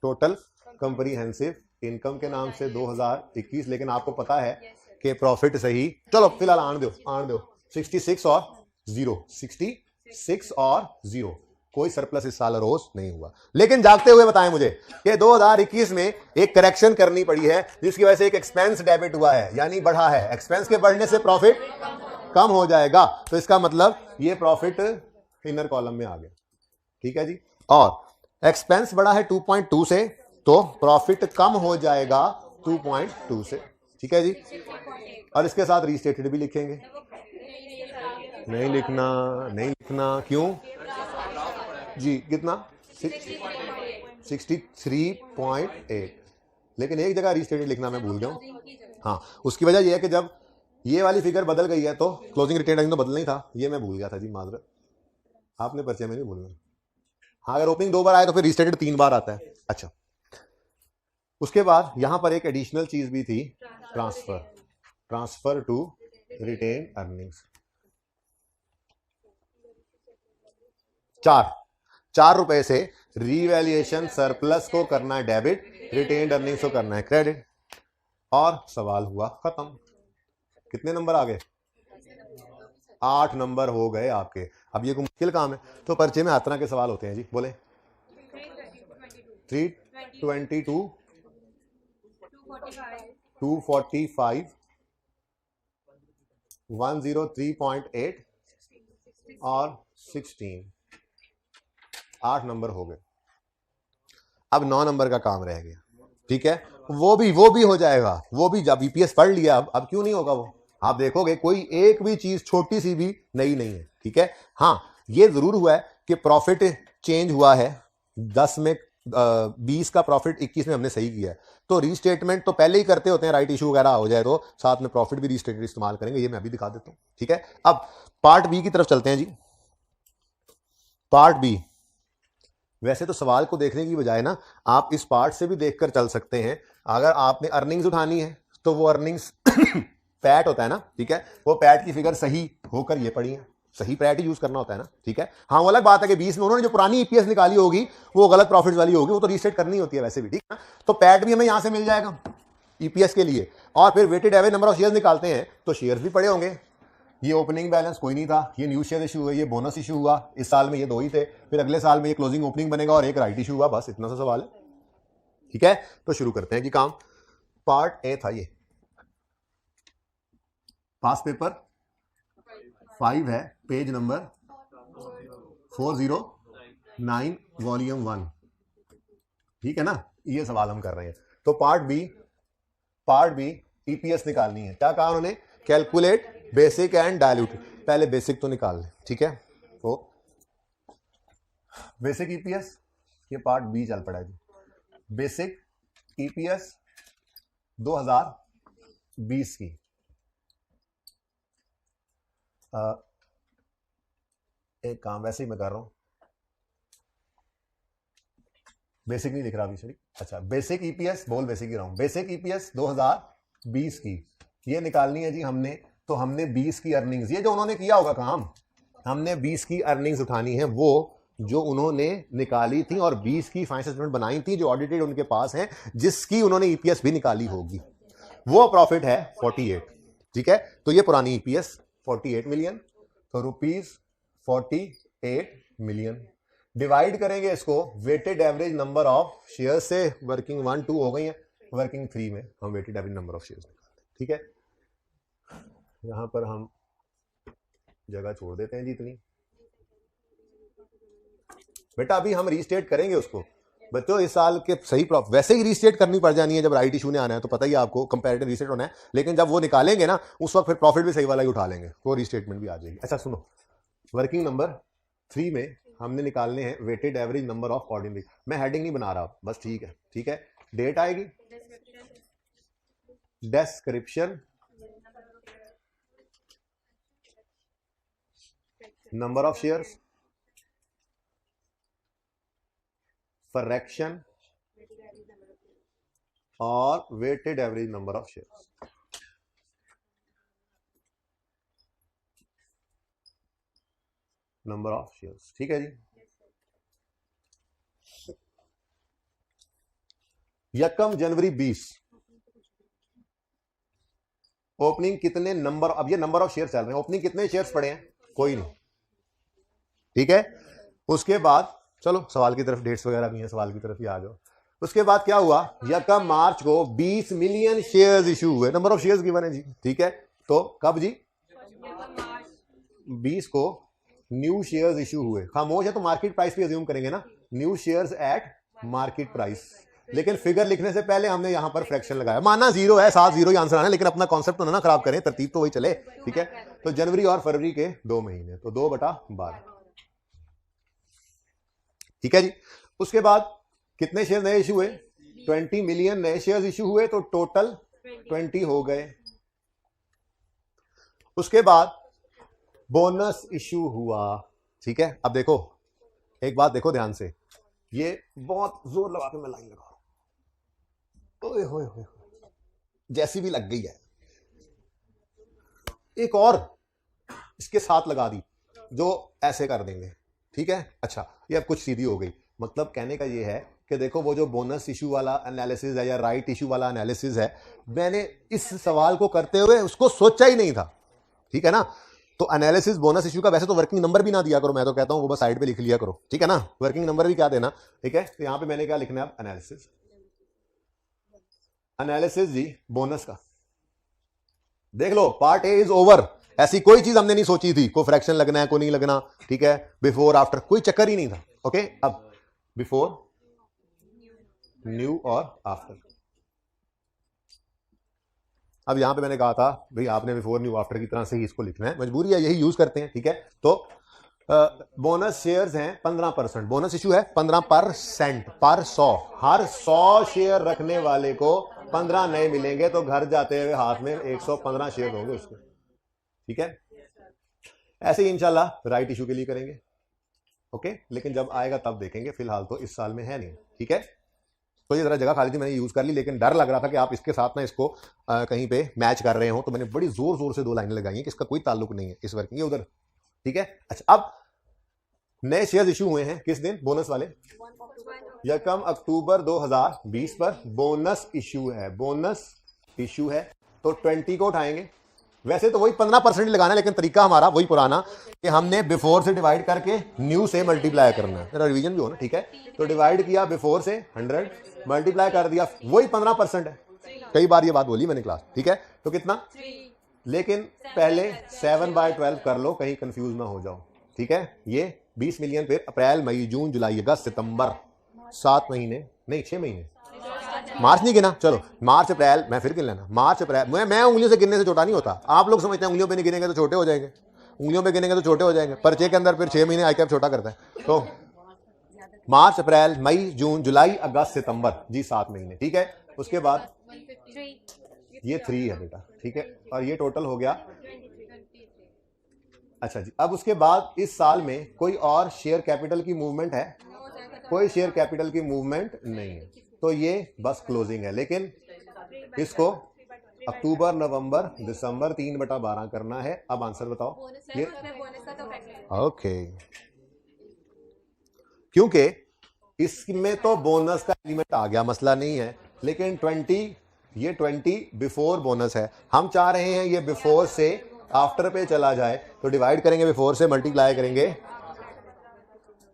टोटल कंप्रीहेंसिव इनकम के नाम से 2021, लेकिन आपको पता है कि प्रॉफिट सही, चलो फिलहाल आन दो 66 और 0, 66 और 0, कोई सरप्लस इस साल रोज नहीं हुआ। लेकिन जागते हुए बताएं मुझे कि 2021 में एक करेक्शन करनी पड़ी है, जिसकी वजह से एक एक्सपेंस डेबिट हुआ है, यानी बढ़ा है। एक्सपेंस के बढ़ने से प्रॉफिट कम हो जाएगा, तो इसका मतलब ये प्रॉफिट इनर कॉलम में आ गया, ठीक है जी। और एक्सपेंस बढ़ा है 2.2 से, तो प्रॉफिट कम हो जाएगा 2.2 से, ठीक है जी। और इसके साथ रीस्टेटेड भी लिखेंगे, नहीं लिखना क्यों जी, कितना 63.8, लेकिन एक जगह रीस्टेटेड लिखना मैं भूल गया हूं। हाँ, उसकी वजह यह है कि जब ये वाली फिगर बदल गई है तो क्लोजिंग रिटेन अर्निंग तो बदलना ही था, ये मैं भूल गया था जी, माजरत, आपने परिचय में नहीं भूलना। हाँ, अगर ओपनिंग 2 बार आए तो फिर रीस्टेटेड 3 बार आता है। अच्छा, उसके बाद यहां पर एक एडिशनल चीज भी थी, ट्रांसफर टू रिटेन अर्निंग्स। 4 रुपए से रीवैल्यूएशन सरप्लस को करना है डेबिट, रिटेन अर्निंग्स को करना है क्रेडिट, और सवाल हुआ खत्म। कितने नंबर आ गए? 8 नंबर हो गए आपके। अब ये कोई मुश्किल काम है, तो पर्चे में हर तरह के सवाल होते हैं जी, बोले 322 245 103.8 और 16, 8 नंबर हो गए। अब 9 नंबर का काम रह गया, ठीक है, वो भी हो जाएगा, वो भी जब ईपीएस पढ़ लिया, अब क्यों नहीं होगा वो, आप देखोगे कोई एक भी चीज छोटी सी भी नई नहीं है, ठीक है। हाँ, ये जरूर हुआ है कि प्रॉफिट चेंज हुआ है, 10 में 20 का प्रॉफिट 21 में हमने सही किया है, तो रीस्टेटमेंट तो पहले ही करते होते हैं, राइट इशू वगैरह हो जाए तो साथ में प्रॉफिट भी रीस्टेटेड इस्तेमाल करेंगे, ये मैं अभी दिखा देता हूं, ठीक है। अब पार्ट बी की तरफ चलते हैं जी। पार्ट बी, वैसे तो सवाल को देखने की बजाय ना आप इस पार्ट से भी देखकर चल सकते हैं। अगर आपने अर्निंग्स उठानी है तो वो अर्निंग्स पैट होता है ना, ठीक है, वो पैट की फिगर सही होकर ये पड़ी है, सही पैट ही यूज करना होता है ना, ठीक है। हाँ, वो अलग बात है कि 20 में उन्होंने जो पुरानी ईपीएस निकाली होगी वो गलत प्रॉफिट वाली होगी, वो तो रीसेट करनी होती है वैसे भी, ठीक है। तो पैट भी हमें यहां से मिल जाएगा ईपीएस के लिए, और फिर weighted average number of shares निकालते हैं तो शेयर्स भी पड़े होंगे। ये ओपनिंग बैलेंस कोई नहीं था, ये न्यू शेयर इशू हुआ, ये बोनस इशू हुआ, इस साल में ये 2 ही थे, फिर अगले साल में ये क्लोजिंग ओपनिंग बनेगा और एक राइट इशू हुआ, बस इतना सा सवाल है, ठीक है। तो शुरू करते हैं कि काम। पार्ट ए था ये, पास पेपर 5 है, पेज नंबर 409 वॉल्यूम 1, ठीक है ना, ये सवाल हम कर रहे हैं। तो पार्ट बी ईपीएस निकालनी है। क्या कहा उन्होंने? Calculate basic and diluted. पहले बेसिक तो निकाल ले, ठीक है। तो बेसिक ईपीएस, ये पार्ट बी चल पड़ा है जी। बेसिक ईपीएस 2020 की, एक काम वैसे ही मैं कर रहा हूं, बेसिक नहीं लिख रहा अभी, सॉरी। अच्छा, बेसिक ईपीएस, बोल बेसिक ही रहा हूं। बेसिक ईपीएस 2020 की ये निकालनी है जी हमने। तो हमने 20 की अर्निंग्स, ये जो उन्होंने किया होगा काम, हमने 20 की अर्निंग्स उठानी है, वो जो उन्होंने निकाली थी, और 20 की फाइनेंशियल स्टेटमेंट बनाई थी जो ऑडिटेड उनके पास है, जिसकी उन्होंने ईपीएस भी निकाली होगी, वो प्रॉफिट है 48, ठीक है। तो ये पुरानी ईपीएस 48 मिलियन, तो ₹48 मिलियन। डिवाइड करेंगे इसको weighted average number of share से, वर्किंग 1 2 हो गई है, वर्किंग 3 में हम weighted average number of shares निकालते हैं, ठीक है। यहां पर हम जगह छोड़ देते हैं जितनी, बेटा अभी हम रीस्टेट करेंगे उसको। बच्चों इस साल के सही प्रॉफिट वैसे ही रीस्टेट करनी पड़ जानी है, जब राइट इशू ने आना है तो पता ही आपको कंपैरेटिव रीस्टेट होना है, लेकिन जब वो निकालेंगे ना उस वक्त फिर प्रॉफिट भी सही वाला ही उठा लेंगे, वो रीस्टेटमेंट भी आ जाएगी। अच्छा सुनो, वर्किंग नंबर 3 में हमने निकालने हैं weighted average number of ordinary. मैं हेडिंग नहीं बना रहा बस, ठीक है, ठीक है। डेट आएगी, description, number of shares, fraction और weighted average number of shares. Number of shares, ठीक है जी। यकम जनवरी 20, ओपनिंग कितने नंबर, अब ये नंबर ऑफ शेयर चल रहे हैं, ओपनिंग कितने शेयर्स पड़े हैं, कोई नहीं, ठीक है। उसके बाद चलो सवाल की तरफ, डेट्स वगैरह भी हैं, सवाल की तरफ ही आ जाओ। उसके बाद क्या हुआ, यकम मार्च को 20 मिलियन शेयर्स इशू हुए, नंबर ऑफ शेयर्स गिवन है जी, ठीक है। तो कब जी, 20 को न्यू शेयर्स इशू हुए। खामोश है तो मार्केट प्राइस भी अज्यूम करेंगे ना, new shares at market price. लेकिन फिगर लिखने से पहले हमने यहां पर फ्रैक्शन लगाया, माना 0 है, 7 0 ही आंसर आना है, लेकिन अपना कॉन्सेप्ट तो ना खराब करें, तरतीब तो वही चले, ठीक है। तो जनवरी और फरवरी के 2 महीने, तो 2/12, ठीक है जी। उसके बाद कितने शेयर नए इशू हुए, 20 मिलियन नए शेयर्स इशू हुए, तो टोटल 20 हो गए। उसके बाद बोनस इशू हुआ, ठीक है। अब देखो एक बात देखो ध्यान से, ये बहुत जोर लगा के मैं लाइन लगा रहा हूं, ओए होए होए, जैसी भी लग गई है, एक और इसके साथ लगा दी जो ऐसे कर देंगे, ठीक है। अच्छा ये अब कुछ सीधी हो गई, मतलब कहने का ये है कि देखो वो जो बोनस इशू वाला एनालिसिस है या राइट इशू वाला एनालिसिस है, मैंने इस सवाल को करते हुए उसको सोचा ही नहीं था, ठीक है ना। तो एनालिसिस बोनस इशू का वैसे तो वर्किंग नंबर भी ना दिया करो, मैं तो कहता हूं वो बस साइड पे लिख लिया करो, ठीक है ना, वर्किंग नंबर भी क्या देना, ठीक है। तो यहां पे मैंने क्या लिखना है, एनालिसिस, एनालिसिस जी बोनस का। देख लो पार्ट ए इज ओवर, ऐसी कोई चीज हमने नहीं सोची थी, को फ्रैक्शन लगना है को नहीं लगना, ठीक है, बिफोर आफ्टर कोई चक्कर ही नहीं था, ओके। अब बिफोर, न्यू और आफ्टर। अब यहां पे मैंने कहा था भाई आपने बिफोर न्यू आफ्टर की तरह से ही इसको लिखना है, मजबूरी है, यही यूज करते हैं, ठीक है। तो बोनस शेयर्स हैं 15%, बोनस इशू है 15% पर 100, हर 100 शेयर रखने वाले को 15 नए मिलेंगे, तो घर जाते हुए हाथ में 115 शेयर होंगे उसके, ठीक है। ऐसे ही इंशाल्लाह राइट इशू के लिए करेंगे, ओके। लेकिन जब आएगा तब देखेंगे, फिलहाल तो इस साल में है नहीं, ठीक है। तो ये जरा जगह खाली थी मैंने यूज कर ली, लेकिन डर लग रहा था कि आप इसके साथ ना इसको कहीं पे मैच कर रहे हो, तो मैंने बड़ी जोर जोर से 2 लाइनें लगाई हैं कि इसका कोई ताल्लुक नहीं है इस वर्किंग, ये उधर, ठीक है। अच्छा अब नए शेयर्स इशू हुए हैं किस दिन, बोनस वाले, यकम अक्टूबर 2020 पर बोनस इशू है, बोनस इशू है, तो 20 को उठाएंगे। वैसे तो वही 15% लगाना है, लेकिन तरीका हमारा वही पुराना कि हमने बिफोर से डिवाइड करके न्यू से मल्टीप्लाई करना है, मेरा रिवीजन भी हो ना, ठीक है। तो डिवाइड किया बिफोर से 100, मल्टीप्लाई कर दिया, वही 15% है, कई बार ये बात बोली मैंने क्लास, ठीक है। तो कितना, लेकिन पहले 7/12 कर लो, कहीं कंफ्यूज ना हो जाओ, ठीक है। ये 20 मिलियन, फिर अप्रैल मई जून जुलाई अगस्त सितंबर, 7 महीने नहीं 6 महीने, मार्च नहीं गिना, चलो मार्च अप्रैल, मैं फिर गिन लेना, मार्च अप्रैल, मैं उंगलियों से गिनने से छोटा नहीं होता, आप लोग समझते हैं उंगलियों पे नहीं गिनेंगे तो छोटे हो जाएंगे, उंगलियों पे गिनेंगे तो छोटे हो जाएंगे, पर्चे के अंदर फिर 6 महीने आईकैप छोटा करता है। तो मार्च अप्रैल मई जून जुलाई अगस्त सितंबर जी 7 महीने, ठीक है। उसके बाद ये 3 है बेटा, ठीक है, और ये टोटल हो गया। अच्छा जी, अब उसके बाद इस साल में कोई और शेयर कैपिटल की मूवमेंट है, कोई शेयर कैपिटल की मूवमेंट नहीं है, तो ये बस क्लोजिंग है। लेकिन इसको अक्टूबर नवंबर दिसंबर 3/12 करना है। अब आंसर बताओ ये, ओके, क्योंकि इसमें तो बोनस का एलिमेंट आ गया, मसला नहीं है, लेकिन 20 बिफोर बोनस है, हम चाह रहे हैं ये बिफोर से आफ्टर पे चला जाए, तो डिवाइड करेंगे बिफोर से, मल्टीप्लाई करेंगे,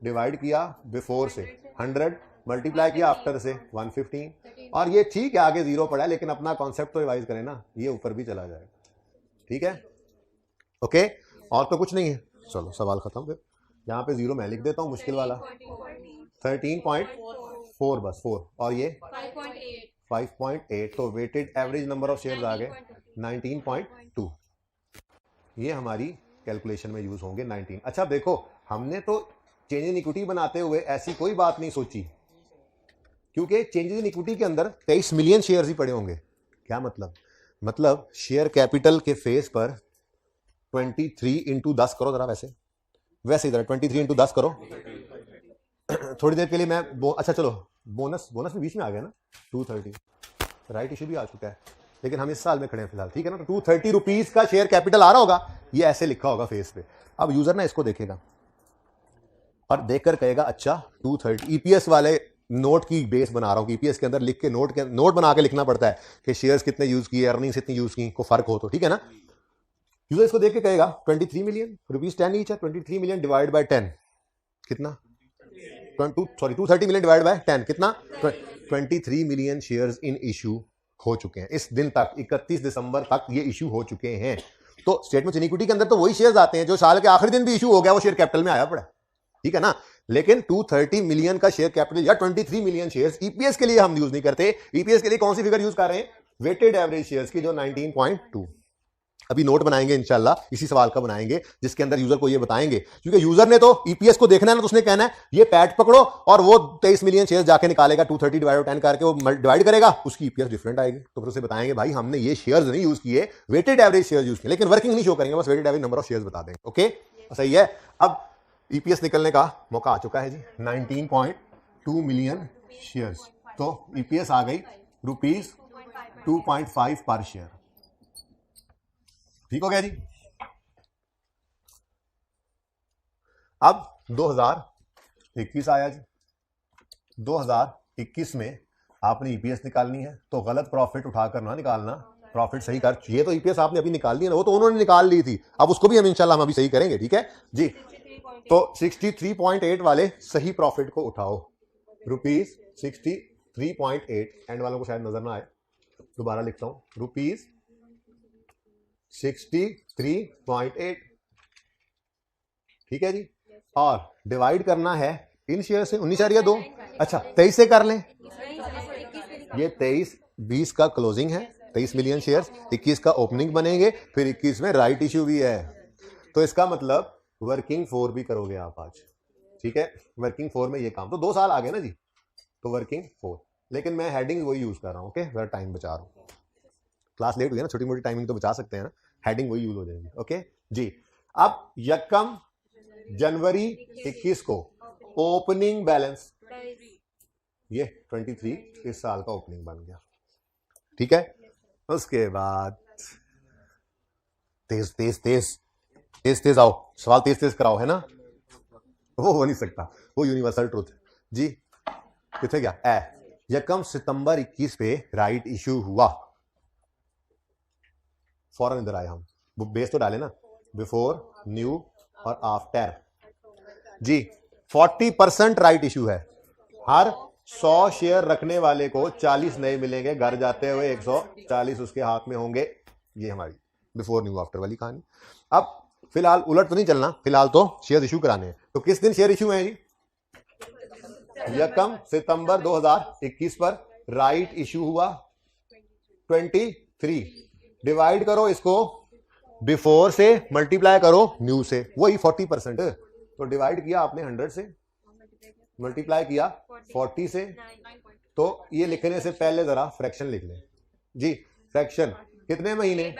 डिवाइड किया बिफोर से 100, मल्टीप्लाई किया आफ्टर से 115, और ये ठीक है आगे 0 पड़ा है, लेकिन अपना कॉन्सेप्ट तो रिवाइज करें ना, ये ऊपर भी चला जाएगा, ठीक है, ओके। और तो कुछ नहीं है, चलो सवाल खत्म। फिर यहाँ पे 0 मैं लिख देता हूँ मुश्किल वाला, 13.4 बस 4, और ये 5.8, तो weighted average number of shares आ गए 19.2, ये हमारी कैलकुलेशन में यूज होंगे 19। अच्छा देखो हमने तो चेंज इन इक्विटी बनाते हुए ऐसी कोई बात नहीं सोची, क्योंकि चेंजेस इन इक्विटी के अंदर 23 मिलियन शेयर्स ही पड़े होंगे। क्या मतलब शेयर कैपिटल के फेस पर 23 इंटू 10 करो जरा, वैसे इधर 23 इंटू 10 करो। थोड़ी देर के लिए मैं अच्छा चलो बोनस भी बीच में आ गया ना, 230 राइट इशू भी आ चुका है, लेकिन हम इस साल में खड़े हैं फिलहाल, ठीक है ना। तो 230 रुपीज का शेयर कैपिटल आ रहा होगा, ये ऐसे लिखा होगा फेस पे। अब यूजर ना इसको देखेगा और देखकर कहेगा अच्छा 230 ईपीएस वाले नोट की बेस बना रहा हूं, ईपीएस के अंदर लिख के नोट बना के लिखना पड़ता है कि शेयर्स कितने यूज किए, अर्निंग्स इतनी यूज की, को फर्क हो तो, ठीक है ना। यूजर इसको देख के कहेगा 23 मिलियन रुपीज 10 ईच है, 23 मिलियन डिवाइड बाय 10 कितना, 230 मिलियन डिवाइड बाय 10 कितना, 23 मिलियन शेयर्स इन इशू हो चुके हैं इस दिन तक, 31 दिसंबर तक ये इशू हो चुके हैं। तो स्टेटमेंट ऑफ इक्विटी के अंदर तो वही शेयर्स आते हैं जो साल के आखिरी दिन भी इशू हो गया, वो शेयर कैपिटल में आया पड़ा, ठीक है ना। लेकिन 230 मिलियन का शेयर कैपिटल या 23 मिलियन शेयर्स ईपीएस के लिए हम यूज नहीं करते। ईपीएस के लिए कौन सी फिगर यूज कर रहे हैं, वेटेड एवरेज शेयर्स की, जो 19.2। अभी नोट बनाएंगे इंशाल्लाह, इसी सवाल का बनाएंगे जिसके अंदर यूजर को ये बताएंगे, क्योंकि यूजर ने तो ईपीएस को देखना है ना, तो उसने कहना है ये पैट पकड़ो और वो 23 मिलियन शेयर्स जाके निकालेगा, 230 डिवाइड 10 करके वो डिवाइड करेगा, उसकी ईपीएस डिफरेंट आएगी। तो फिर उसे बताएंगे भाई हमने ये शेयर्स नहीं यूज किए, वेटेड एवरेज शेयर्स यूज किए, लेकिन वर्किंग नहीं शो करेंगे, बस weighted average number of shares बता देंगे। ओके सही है। अब ईपीएस निकलने का मौका आ चुका है जी, 19.2 मिलियन शेयर्स, तो ईपीएस आ गई ₹2.5 पर शेयर, ठीक हो गया जी। अब 2021 आया जी, 2021 में आपने ईपीएस निकालनी है, तो गलत प्रॉफिट उठाकर ना निकालना, प्रॉफिट सही कर, ये तो ईपीएस आपने अभी निकाल ली है ना, वो तो उन्होंने निकाल ली थी, अब उसको भी हम इंशाल्लाह हम अभी सही करेंगे, ठीक है जी। तो 63.8 वाले सही प्रॉफिट को उठाओ, ₹63.8, एंड वालों को शायद नजर ना आए, दोबारा लिखता हूं, ₹63.8, ठीक है जी। और डिवाइड करना है इन शेयर से 19.2, अच्छा 23 से कर लें, ये 23-20 का क्लोजिंग है, 23 मिलियन शेयर्स, 21 का ओपनिंग बनेंगे, फिर 21 में राइट इश्यू भी है, तो इसका मतलब वर्किंग 4 भी करोगे आप आज, ठीक है। वर्किंग 4 में ये काम, तो 2 साल आ गए ना जी, तो वर्किंग 4, लेकिन मैं हेडिंग वही यूज कर रहा हूं, ओके, जरा टाइम बचा रहा हूं, क्लास लेट हुई है ना, छोटी मोटी टाइमिंग तो बचा सकते हैं ना, हेडिंग वही यूज हो जाएगी, ओके जी। अब 1 जनवरी 21 को ओपनिंग बैलेंस, ये 23 इस साल का ओपनिंग बन गया, ठीक है। उसके बाद तेज तेज तेज तेज तेज आओ, सवाल तेज तेज कराओ, है ना, वो हो नहीं सकता, वो यूनिवर्सल ट्रूथ जी। कितने गया ए, 1 सितंबर 21 पे राइट इश्यू हुआ, फौरन इधर आए हम, वो बेस तो डाले ना, बिफोर, न्यू और आफ्टर जी। 40% राइट इश्यू है, हर 100 शेयर रखने वाले को 40 नए मिलेंगे, घर जाते हुए 140 उसके हाथ में होंगे, ये हमारी बिफोर न्यू आफ्टर वाली कहानी। अब फिलहाल उलट तो नहीं चलना, फिलहाल तो शेयर इशू कराने हैं, तो किस दिन शेयर इशू है जी, 1 सितंबर 2021 पर राइट इशू हुआ, 23 डिवाइड करो इसको बिफोर से, मल्टीप्लाई करो न्यू से, वही 40%, तो डिवाइड किया आपने 100 से, मल्टीप्लाई किया 40 से, तो ये लिखने से पहले जरा फ्रैक्शन लिख लें जी। फ्रैक्शन कितने महीने,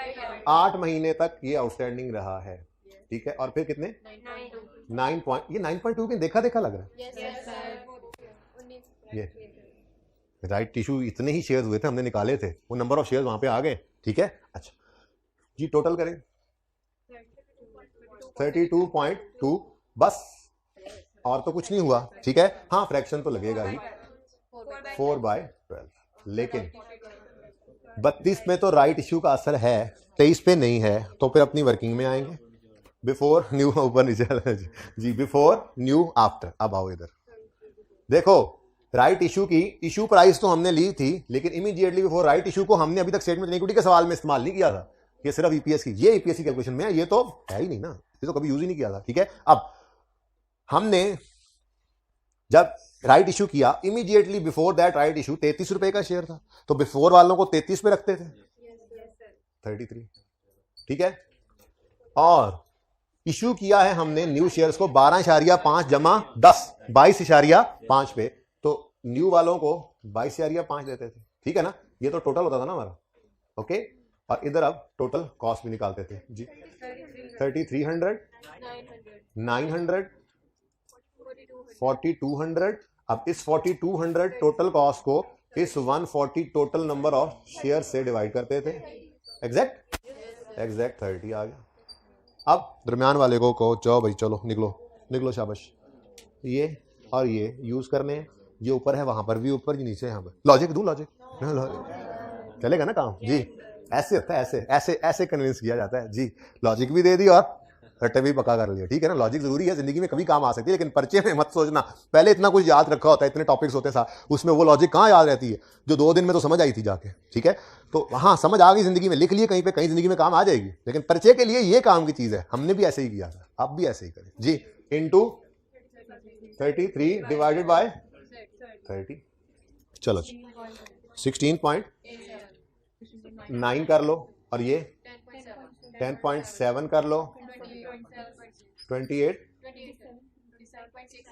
8 महीने तक ये आउटस्टैंडिंग रहा है, ठीक है। और फिर कितने, 9.2 के देखा देखा लग रहा है, ये राइट इशू इतने ही शेयर्स हुए थे, हमने निकाले थे, वो नंबर ऑफ शेयर्स वहां पे आ गए, ठीक है। अच्छा जी, टोटल करें 32.2 बस, और तो कुछ नहीं हुआ, ठीक है। हाँ फ्रैक्शन तो लगेगा ही, 4/12, लेकिन 32 में तो राइट इश्यू का असर है, 23 पे नहीं है, तो फिर अपनी वर्किंग में आएंगे, बिफोर न्यू, ऊपर नीचे जी, बिफोर न्यू आफ्टर। अब आओ इधर देखो, राइट इशू की इशू प्राइस तो हमने ली थी, लेकिन इमीडिएटली बिफोर राइट इशू को हमने अभी तक स्टेटमेंट इक्विटी के सवाल में इस्तेमाल नहीं किया था, ये सिर्फ ईपीएस की, ये ईपीएस की कैलकुलेशन में है, ये तो है ही नहीं ना, ये तो कभी यूज ही नहीं किया था, ठीक है। अब हमने जब राइट इशू किया, immediately before that right issue 33 रुपए का शेयर था, तो बिफोर वालों को 33 पे रखते थे, 33, ठीक है। और इशू किया है हमने न्यू शेयर्स को 12.5 जमा 10 22.5 पे, तो न्यू वालों को 22.5 देते थे, ठीक है ना। ये तो टोटल होता था ना हमारा, ओके। और इधर अब टोटल कॉस्ट भी निकालते थे जी। 3300, 900, 4200। अब इस 4200 टोटल कॉस्ट को इस 140 टोटल नंबर ऑफ शेयर से डिवाइड करते थे। एग्जैक्ट 30 आ गया। अब दरमियान वाले को कहो जाओ भाई चलो निकलो शाबाश। ये और ये यूज करने, ये ऊपर है वहां पर भी ऊपर, ये नीचे यहाँ पर। लॉजिक दूं? लॉजिक चलेगा ना काम जी। ऐसे होता है, ऐसे कन्विंस किया जाता है जी। लॉजिक भी दे दी और रट्टे भी पक्का कर लिया, ठीक है ना। लॉजिक जरूरी है, जिंदगी में कभी काम आ सकती है, लेकिन पर्चे में मत सोचना पहले इतना कुछ याद रखा होता है, इतने टॉपिक्स होते हैं उसमें वो लॉजिक कहाँ याद रहती है जो 2 दिन में तो समझ आई थी जाके, ठीक है। तो हाँ समझ आ गई जिंदगी में, लिख लिए कहीं पे, कहीं जिंदगी में काम आ जाएगी, लेकिन पर्चे के लिए ये काम की चीज है। हमने भी ऐसे ही किया था, आप भी ऐसे ही करें जी। इंटू 33 डिवाइडेड बाय 30, चलो 16.9 कर लो, और ये 10.7 कर लो, 28।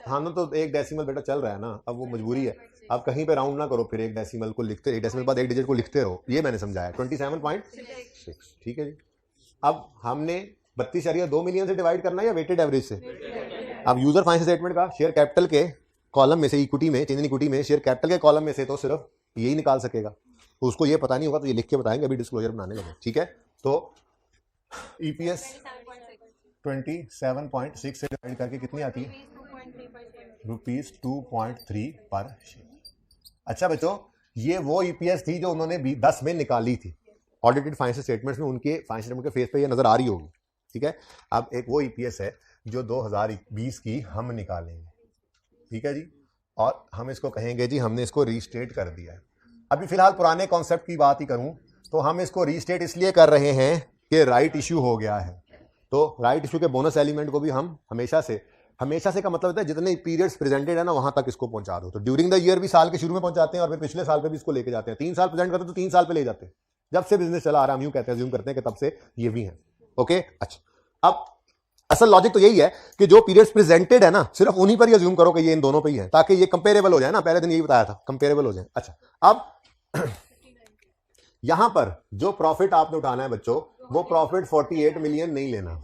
हाँ ना, तो एक डेसिमल बेटा चल रहा है ना, अब वो मजबूरी है। अब कहीं पे राउंड ना करो, फिर एक डेसिमल को लिखते, एक डेसिमल बाद एक डिजिट को लिखते रहो, ये मैंने समझाया। 27.6, ठीक है जी। अब हमने 32.2 मिलियन से डिवाइड करना है या वेटेड एवरेज से? अब यूजर फाइनेंशियल स्टेटमेंट का शेयर कैपिटल के कॉलम में से, इक्विटी में, चेंज इन इक्विटी में शेयर कैपिटल के कॉलम में से तो सिर्फ यही निकाल सकेगा। तो उसको ये पता नहीं होगा तो ये लिख के बताएंगे अभी डिस्क्लोजर बनाने लगे, ठीक है। तो ईपीएस 27.6 से डिवाइड करके कितनी आती है? ₹2.3 पर शेयर। अच्छा बच्चों, ये वो ईपीएस थी जो उन्होंने 10 में निकाली थी। ऑडिटेड फाइनेंशियल स्टेटमेंट्स में उनके फाइनेंशियल स्टेटमेंट के फेस पे ये नजर आ रही होगी, ठीक है। अब एक वो ईपीएस है जो 2020 की हम निकालेंगे, ठीक है जी। और हम इसको कहेंगे जी हमने इसको रीस्टेट कर दिया है। अभी फिलहाल पुराने कॉन्सेप्ट की बात ही करूं तो हम इसको रीस्टेट इसलिए कर रहे हैं कि राइट इश्यू हो गया है। तो राइट इश्यू के बोनस एलिमेंट को भी हम हमेशा से का मतलब होता है जितने पीरियड्स प्रेजेंटेड है ना वहां तक इसको पहुंचा दो। तो ड्यूरिंग द ईयर भी साल के शुरू में पहुंचाते हैं और फिर पिछले साल पे भी इसको लेके जाते हैं। 3 साल प्रेजेंट करते हैं तो 3 साल पे ले जाते हैं, जब से बिजनेस चला आ रहा है, हम यूं कहते हैं, ज्यूम करते हैं कि तब से ये भी है, ओके। अच्छा, अब असल लॉजिक तो यही है कि जो पीरियड्स प्रेजेंटेड है ना सिर्फ उन्हीं पर ही अज्यूम करो कि ये इन दोनों पे ही है, ताकि ये कंपेरेबल हो जाए ना। पहले दिन यही बताया था, कंपेरेबल हो जाए। अच्छा, अब यहां पर जो प्रॉफिट आपने उठाना है बच्चों, वो प्रॉफिट 48 मिलियन नहीं लेना,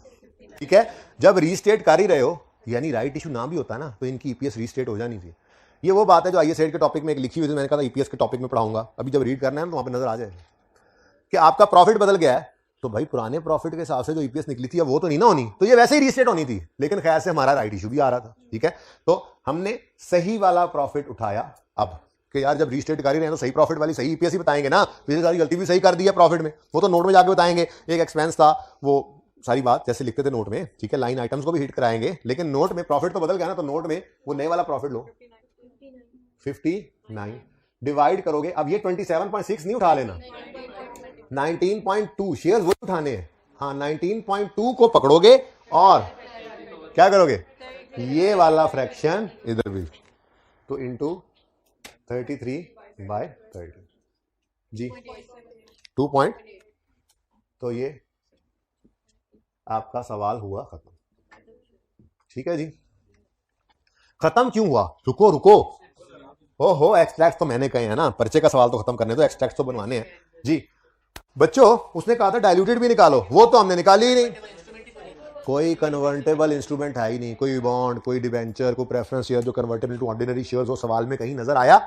ठीक है। जब रीस्टेट कर ही रहे हो, यानी राइट इशू ना भी होता है ना तो इनकी ईपीएस रीस्टेट हो जानी चाहिए। ये वो बात है जो आईएस के टॉपिक में एक लिखी हुई थी, मैंने कहा था ईपीएस के टॉपिक में पढ़ाऊंगा। अभी जब रीड करना है तो वहां पे नजर आ जाएगा कि आपका प्रॉफिट बदल गया है, तो भाई पुराने प्रॉफिट के हिसाब से जो ईपीएस निकली थी वो तो नहीं ना होनी, तो ये वैसे ही रीस्टेट होनी थी, लेकिन खैर से हमारा राइट इशू भी आ रहा था, ठीक है। तो हमने सही वाला प्रॉफिट उठाया। अब कि यार जब रीस्टेट कर ही रहे हैं तो सही प्रॉफिट वाली सही ईपीएस ही बताएंगे ना, पिछली सारी गलती भी सही कर दी है प्रॉफिट में, वो तो नोट में जाके बताएंगे। एक एक्सपेंस था, वो सारी बात जैसे लिखते थे नोट में, ठीक है, लाइन आइटम्स को भी हिट कराएंगे, लेकिन नोट में प्रॉफिट तो बदल गया ना, तो नोट में वो नए वाला प्रॉफिट लो 59 डिवाइड करोगे। अब ये 27.6 नहीं उठा लेना, 19.2 शेयर्स वो उठाने हैं। हाँ, 19.2 को पकड़ोगे और क्या करोगे, ये वाला फ्रैक्शन इधर भी, तो इंटू 33/30 जी 2 पॉइंट। तो ये आपका सवाल हुआ खत्म, ठीक है जी। खत्म क्यों हुआ? रुको ओहो, एक्सट्रैक्ट तो मैंने कहे हैं ना, पर्चे का सवाल तो खत्म करने दो, एक्सट्रैक्ट तो बनवाने हैं जी। बच्चों उसने कहा था डाइल्यूटेड भी निकालो, वो तो हमने निकाली ही नहीं। कोई कन्वर्टेबल इंस्ट्रूमेंट है ही नहीं, कोई बॉन्ड, कोई डिबेंचर, कोई प्रेफरेंस शेयर जो कन्वर्टेड इनटू ऑर्डिनरी शेयर्स, वो सवाल में कहीं नजर आया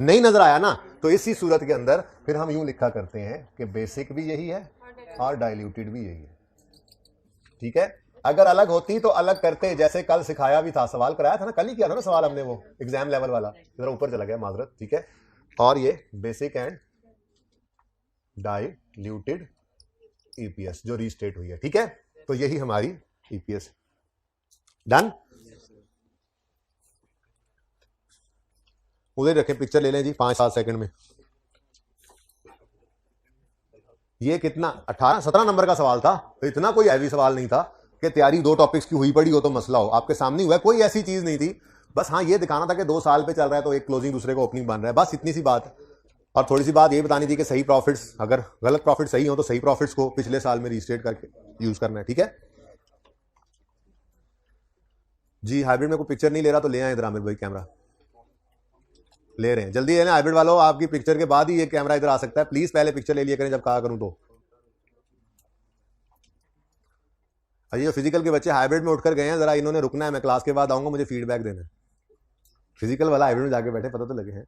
नहीं, नजर आया ना। तो इसी सूरत के अंदर फिर हम यूं लिखा करते हैं कि बेसिक भी यही है और डाइल्यूटेड भी यही है, ठीक है। अगर अलग होती तो अलग करते, जैसे कल सिखाया भी था, सवाल कराया था ना, कल ही किया था ना सवाल हमने, वो एग्जाम लेवल वाला, जरा ऊपर चला गया माजरत, ठीक है। और ये बेसिक एंड डाइल्यूटेड ईपीएस जो रीस्टेट हुई है, ठीक है। तो यही हमारी ईपीएस डन। उधर रखें, पिक्चर ले लें जी 5-7 सेकंड में। ये कितना 18-17 नंबर का सवाल था, तो इतना कोई हैवी सवाल नहीं था कि तैयारी 2 टॉपिक्स की हुई पड़ी हो तो मसला हो। आपके सामने हुआ, कोई ऐसी चीज नहीं थी, बस हाँ ये दिखाना था कि 2 साल पे चल रहा है तो एक क्लोजिंग दूसरे को ओपनिंग बन रहा है, बस इतनी सी बात। और थोड़ी सी बात ये बतानी थी कि सही प्रॉफिट्स, अगर गलत प्रॉफिट सही हो तो सही प्रॉफिट्स को पिछले साल में रीस्टेट करके यूज करना है, ठीक है। जी हाइब्रिड में कोई पिक्चर नहीं ले रहा तो ले आए इधर आमिर भाई, कैमरा ले रहे हैं, जल्दी है ना हाइब्रिड वालों, आपकी पिक्चर के बाद ही ये कैमरा इधर आ सकता है, प्लीज पहले पिक्चर ले लिया करें जब कहा करूं तो। अरे जो फिजिकल के बच्चे हाइब्रिड में उठकर गए हैं, जरा इन्होंने रुकना है, मैं क्लास के बाद आऊंगा, मुझे फीडबैक देना है। फिजिकल वाला हाइब्रिड में जाके बैठे, पता तो लगे हैं।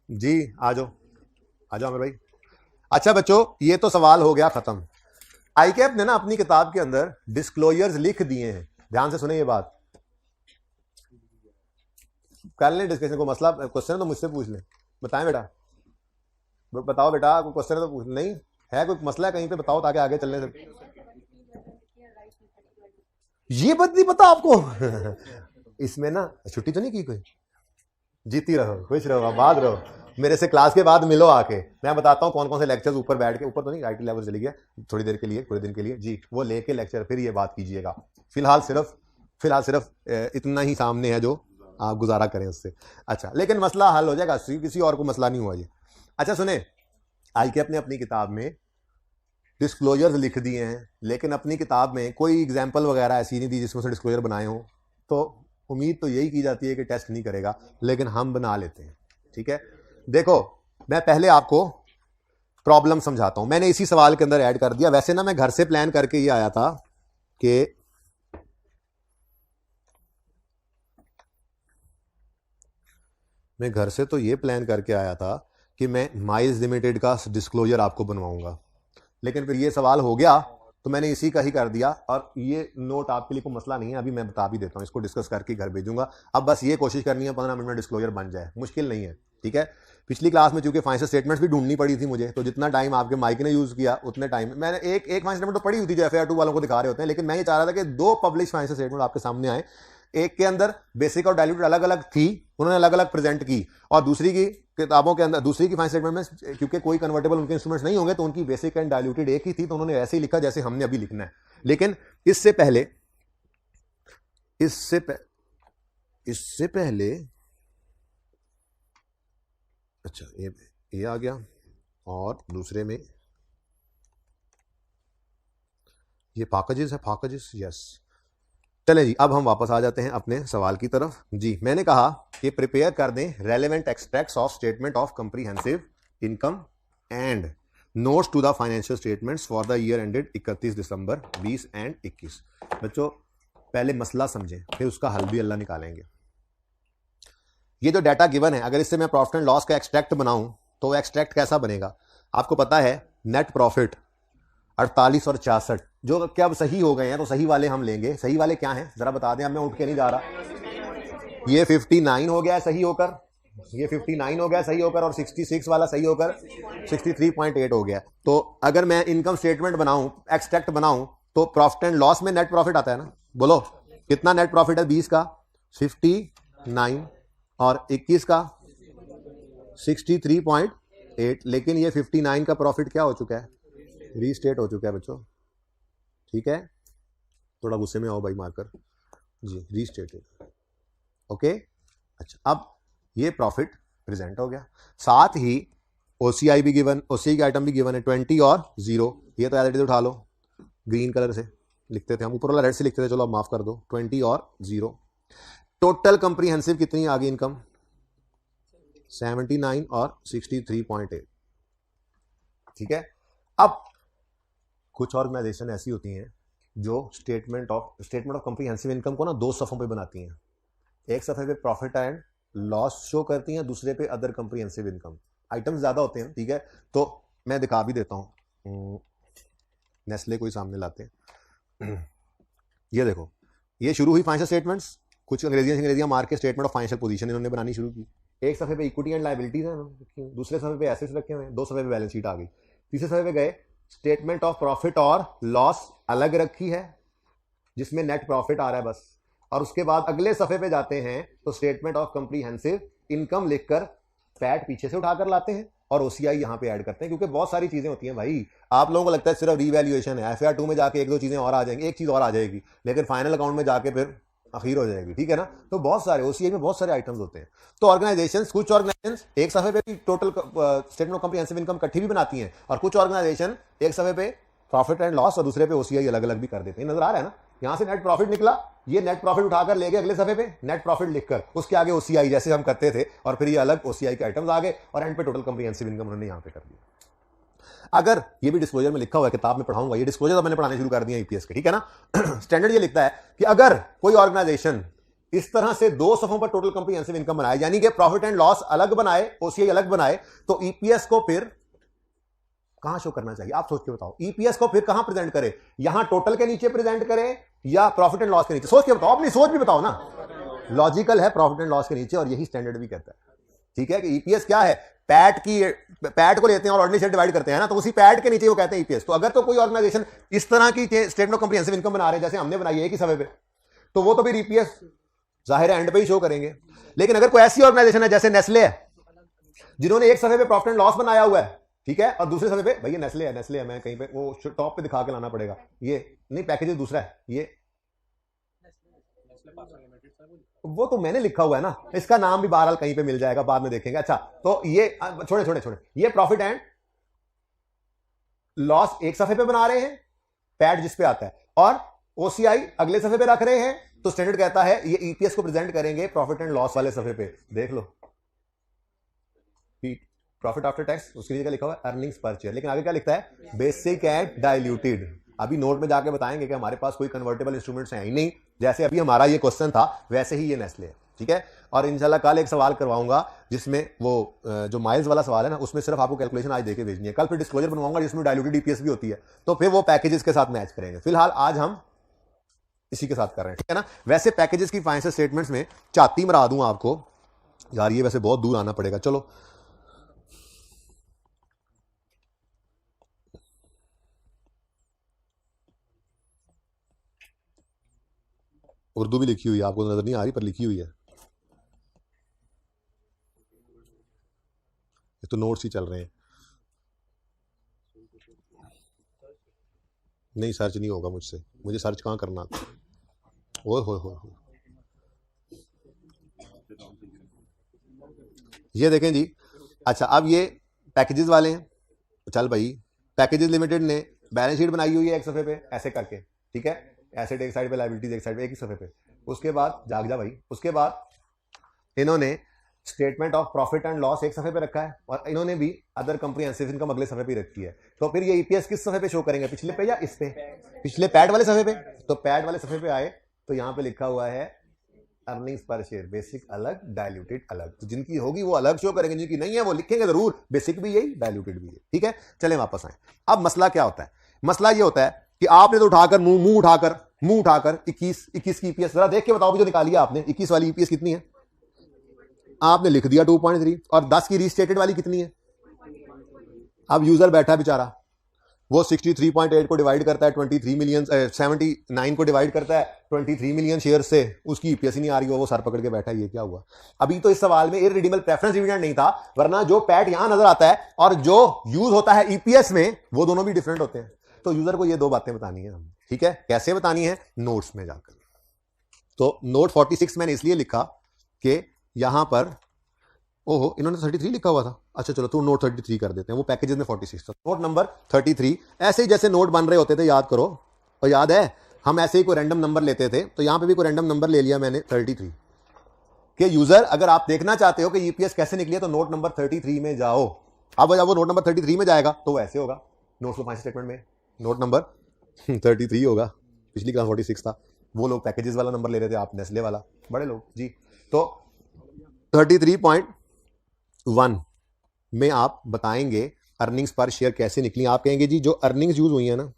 जी आ जाओ आमिर भाई। अच्छा बच्चों, ये तो सवाल हो गया खत्म। आईकैप ने ना अपनी किताब के अंदर डिस्क्लोजर्स लिख दिए हैं, ध्यान से सुने ये बात। कर लें डिस्कशन, को मसला क्वेश्चन तो मुझसे पूछ लें, बताएं बेटा, बताओ बेटा, कोई क्वेश्चन है तो पूछ, नहीं है कोई मसला है कहीं पे बताओ ताकि आगे चलने से। ये बात नहीं पता आपको? इसमें ना छुट्टी तो नहीं की कोई? जीती रहो, खुश रहो, आबाद रहो, मेरे से क्लास के बाद मिलो आके, मैं बताता हूँ कौन कौन से लेक्चर्स ऊपर बैठ के, ऊपर तो नहीं आईटी लेवल चली गया थोड़ी देर के लिए, पूरे दिन के लिए जी, वो लेके लेक्चर फिर ये बात कीजिएगा। फिलहाल सिर्फ इतना ही सामने है जो आप गुजारा करें उससे। अच्छा, लेकिन मसला हल हो जाएगा, किसी और को मसला नहीं हुआ ये। अच्छा सुने, आईकैप ने अपनी किताब में डिस्क्लोजर्स लिख दिए हैं, लेकिन अपनी किताब में कोई एग्जाम्पल वगैरह ऐसी नहीं दी जिसमें से डिस्क्लोजर बनाए हो, तो उम्मीद तो यही की जाती है कि टेस्ट नहीं करेगा, लेकिन हम बना लेते हैं। ठीक है, देखो मैं पहले आपको प्रॉब्लम समझाता हूं, मैंने इसी सवाल के अंदर ऐड कर दिया। वैसे ना मैं घर से प्लान करके ये आया था कि मैं घर से तो ये प्लान करके आया था कि मैं माइल्स लिमिटेड का डिस्क्लोजर आपको बनवाऊंगा, लेकिन फिर ये सवाल हो गया तो मैंने इसी का ही कर दिया। और ये नोट आपके लिए कोई मसला नहीं है, अभी मैं बता भी देता हूँ, इसको डिस्कस करके घर भेजूंगा। अब बस ये कोशिश करनी है 15 मिनट में डिस्क्लोजर बन जाए, मुश्किल नहीं है। ठीक है, पिछली क्लास में चूंकि फाइनेंशियल स्टेटमेंट्स भी ढूंढनी पड़ी थी मुझे, तो जितना टाइम आपके माइक ने यूज किया उतने टाइम मैंने एक फाइनेंशियल स्टेटमेंट तो पढ़ी हुई थी जो FAR 2 वालों को दिखा रहे होते हैं, लेकिन मैं ये चाह रहा था कि 2 पब्लिश फाइनेंशियल स्टेटमेंट आपके सामने आए, एक के अंदर बेसिक और डाइल्यूटेड अलग अलग थी, उन्होंने अलग अलग प्रेजेंट की, और दूसरी की किताबों के अंदर, दूसरी की फाइनेंशियल स्टेटमेंट में क्योंकि कोई कन्वर्टेबल उनके इंस्ट्रूमेंट्स नहीं होंगे तो उनकी बेसिक एंड डाइल्यूटेड एक ही थी, तो उन्होंने ऐसे ही लिखा जैसे हमने अभी लिखना है। लेकिन इससे पहले अच्छा ये आ गया, और दूसरे में ये पैकेजेस यस। चलें जी, अब हम वापस आ जाते हैं अपने सवाल की तरफ। जी मैंने कहा कि प्रिपेयर कर दें relevant extracts of statement of comprehensive income and notes to the financial statements for the year ended 31 December 20 and 21। बच्चों पहले मसला समझें, फिर उसका हल भी अल्लाह निकालेंगे। ये जो डाटा गिवन है, अगर इससे मैं प्रॉफिट एंड लॉस का एक्सट्रैक्ट बनाऊं तो एक्सट्रैक्ट कैसा बनेगा? आपको पता है नेट प्रॉफिट 48 और 66 जो क्या अब सही हो गए हैं, तो सही वाले हम लेंगे। सही वाले क्या हैं जरा बता दें, अब मैं उठ के नहीं जा रहा। ये 59 हो गया सही होकर, ये 59 हो गया सही होकर, और 66 वाला सही होकर 63.8 हो गया। तो अगर मैं इनकम स्टेटमेंट बनाऊं, एक्सट्रैक्ट बनाऊं, तो प्रॉफिट एंड लॉस में नेट प्रॉफिट आता है ना, बोलो कितना नेट प्रॉफिट है? 20 का 59 और 21 का 63.8, लेकिन ये 59 का प्रॉफिट क्या हो चुका है? रीस्टेट हो चुका है बच्चों। ठीक है, थोड़ा गुस्से में आओ भाई मारकर जी, रीस्टेटेड। ओके, अच्छा अब ये प्रॉफिट प्रेजेंट हो गया, साथ ही OCI भी गिवन, OCI का आइटम भी गिवन है 20 और 0। ये तो एज इट इज उठा लो, ग्रीन कलर से लिखते थे हम, ऊपर वाला रेड से लिखते थे, चलो अब माफ कर दो, 20 और 0। टोटल कंप्रीहेंसिव कितनी आ गई इनकम? 79 और 63.8। ठीक है, अब कुछ ऑर्गेनाइजेशन ऐसी होती हैं जो स्टेटमेंट ऑफ कंप्रीहेंसिव इनकम को ना 2 सफ़ों पे बनाती हैं। एक सफ़े पे प्रॉफिट एंड लॉस शो करती हैं, दूसरे पे अदर कंप्रीहेंसिव इनकम। आइटम्स ज़्यादा होते हैं, ठीक है, तो मैं दिखा भी देता हूँ। नेस्ले को ही सामने लाते हैं। ये देखो, ये शुरू हुई फाइनेंशियल स्टेटमेंट्स, कुछ अंग्रेजियाँ मार के स्टेटमेंट ऑफ फाइनेंशियल पोजीशन इन्होंने बनानी शुरू की। एक सफ़े पे इक्विटी एंड लायबिलिटीज हैं, दूसरे सफ़े पे एसेट्स रखे हुए हैं, 2 सफ़े पे बैलेंस शीट आ गई। तीसरे सफ़े पे गए, स्टेटमेंट ऑफ प्रॉफिट और लॉस अलग रखी है जिसमें नेट प्रॉफिट आ रहा है बस, और उसके बाद अगले सफ़े पे जाते हैं तो स्टेटमेंट ऑफ कंप्रीहेंसिव इनकम लिखकर पैट पीछे से उठाकर लाते हैं और OCI यहां पे ऐड करते हैं, क्योंकि बहुत सारी चीजें होती हैं भाई। आप लोगों को लगता है सिर्फ रीवैल्यूएशन है, FAR 2 में जाके 1-2 चीजें और आ जाएंगी, एक चीज और आ जाएगी, लेकिन फाइनल अकाउंट में जाके फिर अखीर हो जाएगी। ठीक है ना, तो बहुत सारे OCI में बहुत सारे आइटम्स होते हैं। तो ऑर्गेनाइजेशंस, कुछ ऑर्गेनाइजेशंस एक सफ़े पे total statement of comprehensive income इकट्ठी भी बनाती हैं, और कुछ ऑर्गेनाइजेशन एक सफ़े पे प्रॉफिट एंड लॉस और दूसरे पे ओसीआई अलग अलग भी कर देते हैं। नजर आ रहा है ना, यहां से नेट प्रॉफिट निकला, ये नेट प्रॉफिट उठाकर ले गए अगले सफे पे नेट प्रॉफिट लिखकर, उसके आगे ओसीआई जैसे हम करते थे, और फिर ये अलग ओसीआई के आइटम्स आ गए और एंड पे टोटल कॉम्प्रिहेंसिव इनकम उन्होंने यहां पे कर दिया। अगर ये भी डिस्क्लोजर में लिखा हुआ है, किताब में पढ़ाऊंगा, ये डिस्क्लोजर तो मैंने पढ़ाने शुरू कर दिया ईपीएस के, ठीक है ना। स्टैंडर्ड ये लिखता है कि अगर कोई ऑर्गेनाइजेशन इस तरह से दो सफों पर टोटल कॉम्प्रिहेंसिव इनकम बनाए, यानी कि प्रॉफिट एंड लॉस अलग बनाए, ओसीआई अलग बनाए, तो ईपीएस को फिर कहां शो करना चाहिए? आप सोच के बताओ, ईपीएस को फिर कहां प्रेजेंट करे? यहां टोटल के नीचे प्रेजेंट करे या प्रॉफिट एंड लॉस के नीचे? सोच के बताओ, अपनी सोच भी बताओ ना। लॉजिकल है प्रॉफिट एंड लॉस के नीचे, और यही स्टैंडर्ड भी कहता है, ठीक है, कि ईपीएस क्या है, पैट को लेते हैं और ऑर्डिनरी से डिवाइड करते हैं ना, तो उसी पैट के नीचे वो कहते हैं ईपीएस। तो अगर तो कोई ऑर्गेनाइजेशन इस तरह की स्टेटमेंट ऑफ कॉम्प्रिहेंसिव इनकम बना रहे हैं जैसे हमने बनाई है कि समय पे, तो वो तो फिर ईपीएस जाहिर है एंड पे ही शो करेंगे। लेकिन अगर कोई ऐसी ऑर्गेनाइजेशन है जैसे नेस्ले है, जिन्होंने एक सफे पे प्रॉफिट एंड लॉस बनाया हुआ है, ठीक है, और दूसरे सफे पे भैया नेस्ले है, मैं कहीं पे वो टॉप पे दिखा के लाना पड़ेगा, ये नहीं पैकेज दूसरा है, ये वो तो मैंने लिखा हुआ है ना, इसका नाम भी बहरहाल कहीं पे मिल जाएगा, बाद में देखेंगे। अच्छा, तो ये छोड़े, ये प्रॉफिट एंड लॉस एक सफे पे बना रहे हैं, पैट जिस पे आता है, और ओसीआई अगले सफे पे रख रहे हैं, तो स्टैंडर्ड कहता है ये ईपीएस को प्रेजेंट करेंगे प्रॉफिट एंड लॉस वाले सफे पे। देख लो, प्रॉफिट आफ्टर टैक्स, उसके लिए क्या लिखा हुआ है? Earnings per share. लेकिन आगे क्या लिखता है? Basic and diluted. अभी नोट में जाके बताएंगे कि हमारे पास कोई कन्वर्टेबल इंस्ट्रूमेंट्स हैं ही नहीं, जैसे अभी हमारा ये क्वेश्चन था वैसे ही ये नेस्ले है, ठीक है। और इंशाल्लाह कल एक सवाल करवाऊंगा जिसमें वो जो माइल्स वाला सवाल है ना, उसमें सिर्फ आपको कैलकुलेशन आज देके भेजनी है, कल फिर डिस्क्लोजर बनवाऊंगा जिसमें डाइल्यूटेड ईपीएस भी होती है, तो फिर वो पैकेजेस के साथ मैच करेंगे। फिलहाल आज हम इसी के साथ कर रहे हैं, ठीक है ना। वैसे पैकेजेस की फाइनेंशियल स्टेटमेंट्स में चाती मरा दूं आपको, यार ये वैसे बहुत दूर आना पड़ेगा, चलो उर्दू भी लिखी हुई है, आपको नजर नहीं आ रही पर लिखी हुई है, ये तो नोट्स ही चल रहे हैं। नहीं सर्च नहीं होगा मुझसे, मुझे सर्च कहाँ करना आता? ओए हो ये देखें जी। अच्छा, अब ये पैकेजेस वाले हैं, चल भाई पैकेजेस लिमिटेड ने बैलेंस शीट बनाई हुई है एक सफे पे ऐसे करके, ठीक है, एसेट एक साइड पे, लायबिलिटीज एक साइड पे, एक ही सफे पे। उसके बाद जाग जा भाई, उसके बाद इन्होंने statement of profit and loss एक सफे पे रखा है, और इन्होंने भी अदर कॉम्प्रिहेंसिव इनकम अगले सफे पे रखी है। तो फिर ये ईपीएस किस सफे पे शो करेंगे, पिछले पे या इस पे? पिछले पैड वाले सफे पे। तो पैड वाले सफे पे आए तो यहां पे लिखा हुआ है अर्निंग्स पर शेयर, बेसिक अलग डाइल्यूटेड अलग, तो जिनकी होगी वो अलग शो करेंगे, जिनकी नहीं है वो लिखेंगे जरूर, बेसिक भी यही डाइल्यूटेड भी यही, ठीक है। चले वापस आए। अब मसला क्या होता है? मसला ये होता है कि आपने तो उठाकर मुंह उठाकर 21 की ईपीएस जरा देख के बताओ भी, जो निकाली है आपने 21 वाली ईपीएस कितनी है? आपने लिख दिया 2.3, और 10 की रीस्टेटेड वाली कितनी है? अब यूजर बैठा बेचारा, वो 63.8 को डिवाइड करता है 23 मिलियन, 79 को डिवाइड करता है 23 मिलियन शेयर से, उसकी ईपीएस ही नहीं आ रही हो, वो सर पकड़ के बैठा है, ये क्या हुआ? अभी तो इस सवाल में इररिडीमेबल प्रेफरेंस डिविडेंड नहीं था, वरना जो पैट यहां नजर आता है और जो यूज होता है ईपीएस में, वो दोनों भी डिफरेंट होते हैं। तो यूजर को ये दो बातें बतानी है, ठीक है। कैसे बतानी है? नोट्स में जाकर। तो नोट 46 मैंने इसलिए लिखा कि यहां पर ओहो इन्होंने 33 लिखा हुआ था, अच्छा चलो तो नोट 33 कर देते हैं, वो पैकेजेस में 46 था, नोट नंबर 33। ऐसे ही जैसे नोट बन रहे होते थे, याद करो, और याद है हम ऐसे ही कोई रैंडम नंबर लेते थे, तो यहां पे भी कोई रैंडम नंबर ले लिया मैंने 33 के। यूजर अगर आप देखना चाहते हो कि ईपीएस कैसे निकली है, तो नोट नंबर 33 में जाओ। अब जब वो नोट नंबर 33 में जाएगा तो वो ऐसे होगा, नोट्स ऑफ फाइनेंशियल स्टेटमेंट में नोट नंबर 33 होगा, पिछली क्लास 46 था, वो लोग पैकेजेस वाला नंबर ले रहे थे, आप नेस्ले वाला, बड़े लोग जी। तो 33.1 में आप बताएंगे अर्निंग्स पर शेयर कैसे निकली। आप कहेंगे जी जो अर्निंग्स यूज हुई है ना,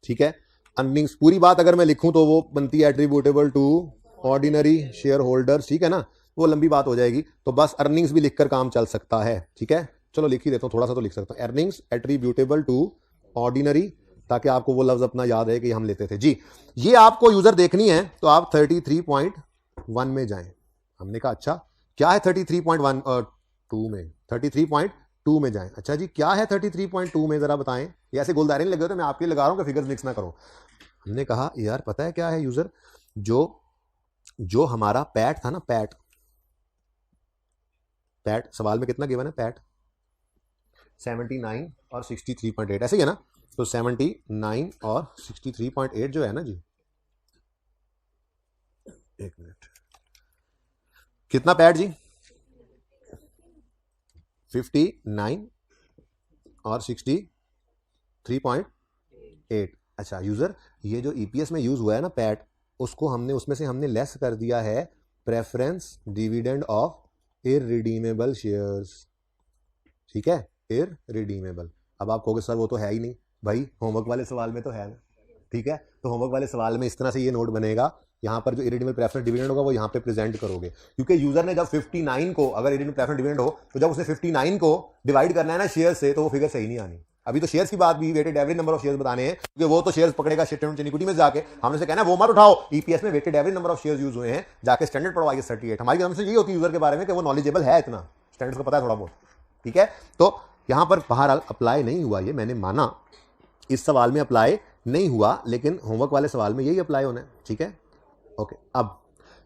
ठीक है, अर्निंग्स पूरी बात अगर मैं लिखूं तो वो बनती है attributable to ordinary share holders, ठीक है ना, वो लंबी बात हो जाएगी, तो बस अर्निंग्स भी लिखकर काम चल सकता है, ठीक है। चलो लिख ही देता हूं, थोड़ा सा तो लिख सकता हूं, अर्निंग्स एट्रीब्यूटेबल टू ऑर्डिनरी, ताकि आपको वो लफ्ज अपना याद है कि हम लेते थे जी। ये आपको यूजर देखनी है तो आप 33.1 में जाएं। हमने कहा अच्छा क्या है 33.2 में, 33.2 में जाएं। अच्छा जी क्या है 33.2 में, जरा बताएं। ये ऐसे गोलदारे नहीं लगे होते, मैं आपके लिए लगा रहा हूं कि फिगर्स मिक्स ना करो। हमने कहा यार पता है क्या है यूजर, जो हमारा पैट था ना, पैट सवाल में कितना गिवन है, पैट 79 और 63.8, ऐसे ही है ना? तो 79 और 63.8 जो है ना जी, एक मिनट, कितना पैड जी? 59 और 63.8। अच्छा यूजर, ये जो ईपीएस में यूज हुआ है ना पैड, उसको हमने उसमें से हमने लेस कर दिया है preference dividend of irredeemable shares, ठीक है, इररिडीमेबल। अब आप कहोगे सर वो तो है ही नहीं, भाई होमवर्क वाले सवाल में तो है ना, ठीक है? तो होमवर्क वाले सवाल में इस तरह से ये नोट बनेगा, यहाँ पर जो इररिडीमेबल प्रेफरेंस डिविडेंड होगा वो यहाँ पे प्रेजेंट करोगे, क्योंकि यूजर ने जब 59 को, अगर इररिडीमेबल प्रेफरेंस डिविडेंड हो तो जब उसने 59 को डिवाइड करना है ना शेयर से, तो वो फिगर सही नहीं आनी। अभी तो शेयर्स की बात भी, weighted average number of shares बताने हैं, क्योंकि वो तो शेयर्स पकड़ेगा स्टेटमेंट इक्विटी में जाके, हमने से कहना है वो मत उठाओ, ईपीएस में weighted average number of shares use हुए हैं, जाके स्टैंडर्ड पढ़ो IAS 38। हमारी तरफ से यही होती है यूजर के बारे में कि वो नॉलेजेबल है, इतना स्टैंडर्ड्स को पता है थोड़ा बहुत, ठीक है? तो यहां पर बहरहाल अप्लाई नहीं हुआ, ये मैंने माना इस सवाल में अप्लाई नहीं हुआ, लेकिन होमवर्क वाले सवाल में यही अप्लाई होना है, ठीक है? ओके, अब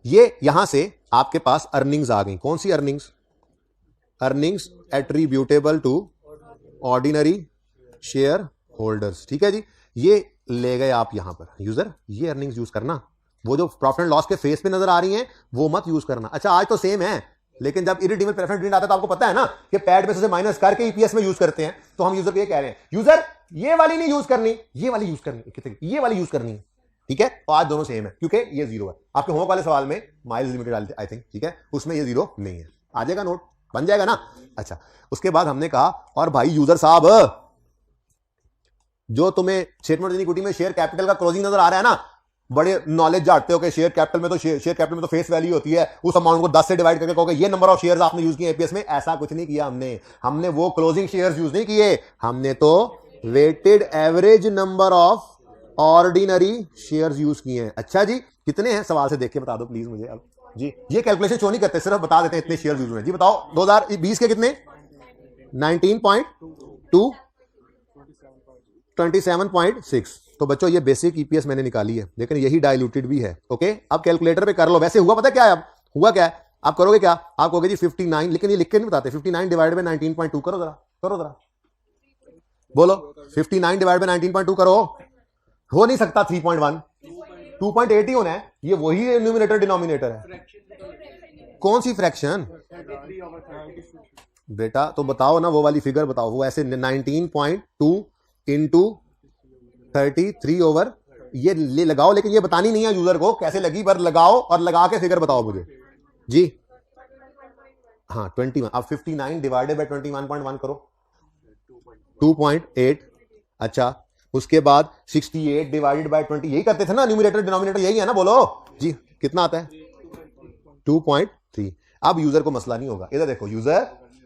ये यहां से आपके पास अर्निंग्स आ गई। कौन सी earnings? Earnings attributable to ordinary share holders, ठीक है जी। ये ले गए आप यहां पर यूजर, ये अर्निंग्स यूज करना, वो जो प्रॉफिट एंड लॉस के फेस पे नजर आ रही हैं वो मत यूज करना। अच्छा आज तो सेम है, लेकिन जब इररिडीमेबल प्रेफरेंस डिविडेंड आता है तो आपको पता है ना कि पैड में से माइनस करके ईपीएस में यूज करते हैं। तो हम यूजर को ये कह रहे हैं, यूजर ये वाली नहीं यूज करनी, ये वाली यूज करनी, ये वाली यूज करनी है, ठीक है? तो आज दोनों सेम है, क्योंकि ये जीरो है। आपके होमवर्क वाले सवाल में माइल्स लिमिटेड आई थिंक, ठीक है, उसमें ये जीरो नहीं है, आ जाएगा, नोट बन जाएगा ना। अच्छा, उसके बाद हमने कहा और भाई यूजर साहब, जो तुम्हें स्टेटमेंट इक्विटी में शेयर कैपिटल का क्लोजिंग नजर आ रहा है ना, बड़े नॉलेज जानते हो कि शेयर कैपिटल में तो शेयर कैपिटल में तो फेस वैल्यू होती है, उस अमाउंट को 10 से डिवाइड करके कहोगे ये नंबर ऑफ शेयर्स आपने यूज किए एपीएस में। ऐसा कुछ नहीं किया हमने वो क्लोजिंग शेयर्स यूज नहीं किए, हमने तो weighted average number of ordinary shares use किए हैं। अच्छा जी, कितने हैं? सवाल से देख के बता दो प्लीज मुझे। अब जी ये कैलकुलेशन शो नहीं करते, सिर्फ बता देते हैं इतने शेयर्स यूज हुए। जी बताओ 2020 के कितने? 19.2, 27.6। तो बच्चों ये बेसिक ईपीएस मैंने निकाली है, लेकिन यही डाइल्यूटेड भी है। ओके, अब कैलकुलेटर पे कर लो। वैसे हुआ पता क्या है? अब हुआ क्या है, आप करोगे क्या? आप कहोगे जी 59, लेकिन ये लिख के नहीं बताते। 59 डिवाइड बाय 19.2 करो जरा, करो जरा, बोलो 59 डिवाइड बाय 19.2 करो। हो नहीं सकता 3.1, 2.8 ही होना है। ये वही न्यूमरेटर डिनोमिनेटर है। कौन सी फ्रैक्शन बेटा? तो बताओ ना, वो वाली फिगर बताओ। वो ऐसे 19.2 इंटू 33 ओवर ये ले लगाओ, लेकिन ये बतानी नहीं है यूजर को कैसे लगी, पर लगाओ और लगा के फिगर बताओ मुझे जी। हाँ 21। अब 59 डिवाइडेड बाय 21.1 करो, 2.8। अच्छा, उसके बाद 68 डिवाइडेड बाय 20, यही करते थे ना, न्यूमरेटर डिनोमिनेटर यही है ना, बोलो जी कितना आता है? 2.3। अब यूजर को मसला नहीं होगा। इधर देखो,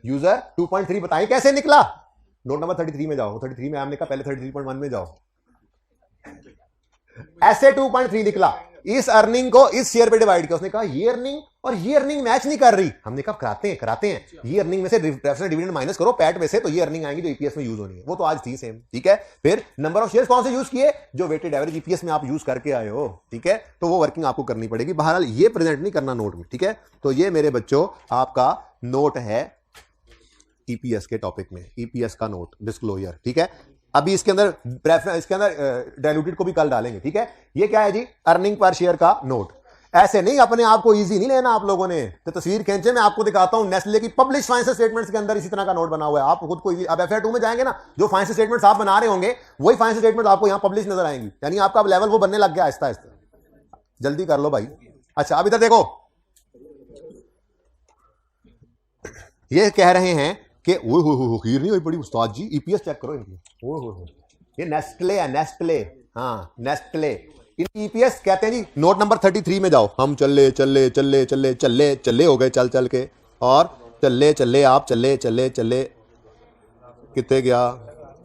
यूजर 2.3 बताएं कैसे निकला। नोट नंबर 33 में जाओ, 33 में हमने कहा पहले 33.1 में जाओ, ऐसे 2.3 निकला। इस अर्निंग को इस शेयर पे डिवाइड किया, उसने कहा ये अर्निंग और ये अर्निंग मैच नहीं कर रही। हमने कहा कराते हैं, ये अर्निंग में से प्रेफरेंस डिविडेंड माइनस करो पैट में से, तो ये अर्निंग आएगी जो ईपीएस में यूज होनी है। वो तो आज थी सेम, ठीक है। फिर नंबर ऑफ शेयर्स कौन से यूज किए? जो वेटेड एवरेज ईपीएस में आप यूज करके आए हो, ठीक है, तो वो वर्किंग आपको करनी पड़ेगी। बहरहाल ये प्रेजेंट नहीं करना नोट में, ठीक है। तो ये मेरे बच्चों आपका नोट है ईपीएस के टॉपिक में, ईपीएस का नोट डिस्क्लोजर, ठीक है। अभी इसके अंदर डाइल्यूटेड को भी कल डालेंगे, ठीक है। ये क्या है जी? अर्निंग पर शेयर का नोट। ऐसे नहीं, अपने आप को इजी नहीं लेना आप लोगों ने। तो तस्वीर खींचे, मैं आपको दिखाता हूं नेस्ले की पब्लिश फाइनेंशियल स्टेटमेंट्स के अंदर इसी तरह का नोट बना हुआ है। आप खुद को अब FR2 में जाएंगे ना, जो फाइनेंशियल स्टेटमेंट्स आप बना रहे होंगे वही फाइनेंशियल स्टेटमेंट आपको यहां पब्लिश नजर आएंगी। यानी आपका अब लेवल वो बनने लग गया आहिस्ता आहिस्ता। जल्दी कर लो भाई। अच्छा, अब इधर देखो, ये कह रहे हैं कि खीर नहीं हुई बड़ी उस्ताद जी, ईपीएस चेक करो इनकी। ये नेस्टले है, नेस्टले, हाँ नेस्टले। इन ईपीएस कहते हैं जी। नोट नंबर 33 में जाओ। हम चले चले चले चले चले चले हो गए, चल चल के, और चले चले आप चले चले चले कितने गया?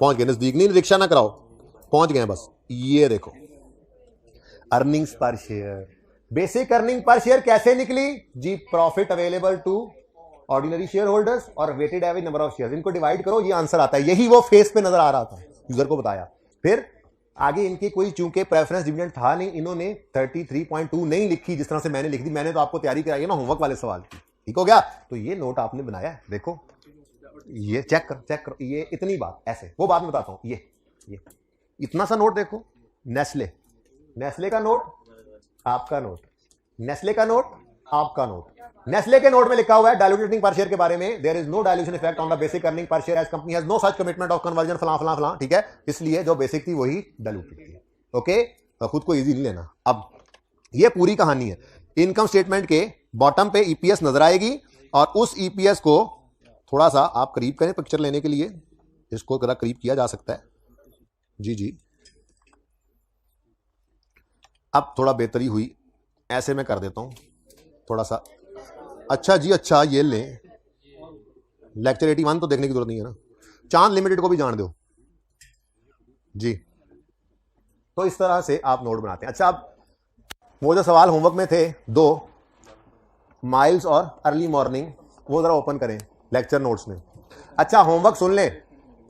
पहुंच गए नजदीक। नहीं रिक्शा ना कराओ, पहुंच गए बस। ये देखो earnings per share, basic earning per share कैसे निकली जी? Profit available to ordinary share holders और weighted average number of share, इनको डिवाइड करो, ये आंसर आता है। यही वो फेस पे नजर आ रहा था, यूजर को बताया। फिर आगे इनकी कोई चूंकि प्रेफरेंस डिविडेंड था नहीं, इन्होंने 33.2 नहीं लिखी जिस तरह से मैंने लिख दी। मैंने तो आपको तैयारी कराई है ना होमवर्क वाले सवाल की, ठीक हो गया। तो ये नोट आपने बनाया है, देखो ये चेक करो, ये इतनी बात ऐसे, वो बात मैं बताता हूं। ये इतना सा नोट देखो, नेस्ले का नोट, आपका नोट, नेस्ले का नोट, आपका नोट। नेस्ले के नोट में लिखा हुआ है डाइल्यूटेड अर्निंग पर शेयर के बारे में, there is no dilution effect on the basic earning per share as company has no such commitment of conversion फलां फलां फलां, ठीक है। इसलिए जो बेसिक थी वही डाइल्यूटेड थी। ओके, तो खुद को इजी नहीं लेना। अब ये पूरी कहानी है। इनकम स्टेटमेंट के बॉटम पे ईपीएस नजर आएगी और उस ईपीएस को थोड़ा सा आप करीब करें पिक्चर लेने के लिए, इसको जरा करीब किया जा सकता है। जी अब थोड़ा बेहतरी हुई, ऐसे मैं कर देता हूं थोड़ा सा। अच्छा जी, अच्छा ये लें, लेक्चर 81 तो देखने की जरूरत नहीं है ना, चांद लिमिटेड को भी जान दो जी। तो इस तरह से आप नोट बनाते हैं। अच्छा, अब वो जो सवाल होमवर्क में थे 2 माइल्स और अर्ली मॉर्निंग, वो जरा ओपन करें लेक्चर नोट्स में। अच्छा, होमवर्क सुन लें।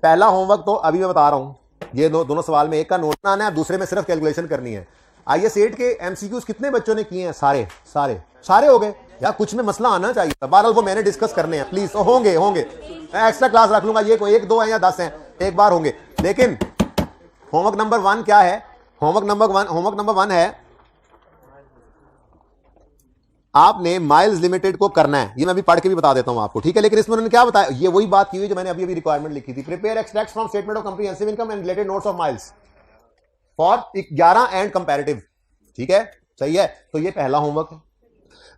पहला होमवर्क तो अभी मैं बता रहा हूं, ये दोनों सवाल में एक का नोट बनाना है, दूसरे में सिर्फ कैलकुलेशन करनी है। IAS 8 के एमसीक्यूज कितने बच्चों ने किए हैं? सारे हो गए यार, कुछ में मसला आना चाहिए था। बहरहाल वो मैंने डिस्कस करने हैं, प्लीज। होंगे मैं एक्स्ट्रा क्लास रख लूंगा, ये कोई 1 2 है या 10 हैं, एक बार होंगे। लेकिन होमवर्क नंबर 1 क्या है? होमवर्क नंबर 1 है, आपने माइल्स लिमिटेड को करना है। ये मैं अभी पढ़ के भी बता देता हूं आपको, ठीक है। लेकिन इसमें उन्होंने क्या बताया, ये वही बात की हुई जो मैंने अभी रिक्वायरमेंट लिखी थी। Prepare extracts from statement of comprehensive income and related notes of miles for 11 and comparative, ठीक है, सही है। तो ये पहला होमवर्क है।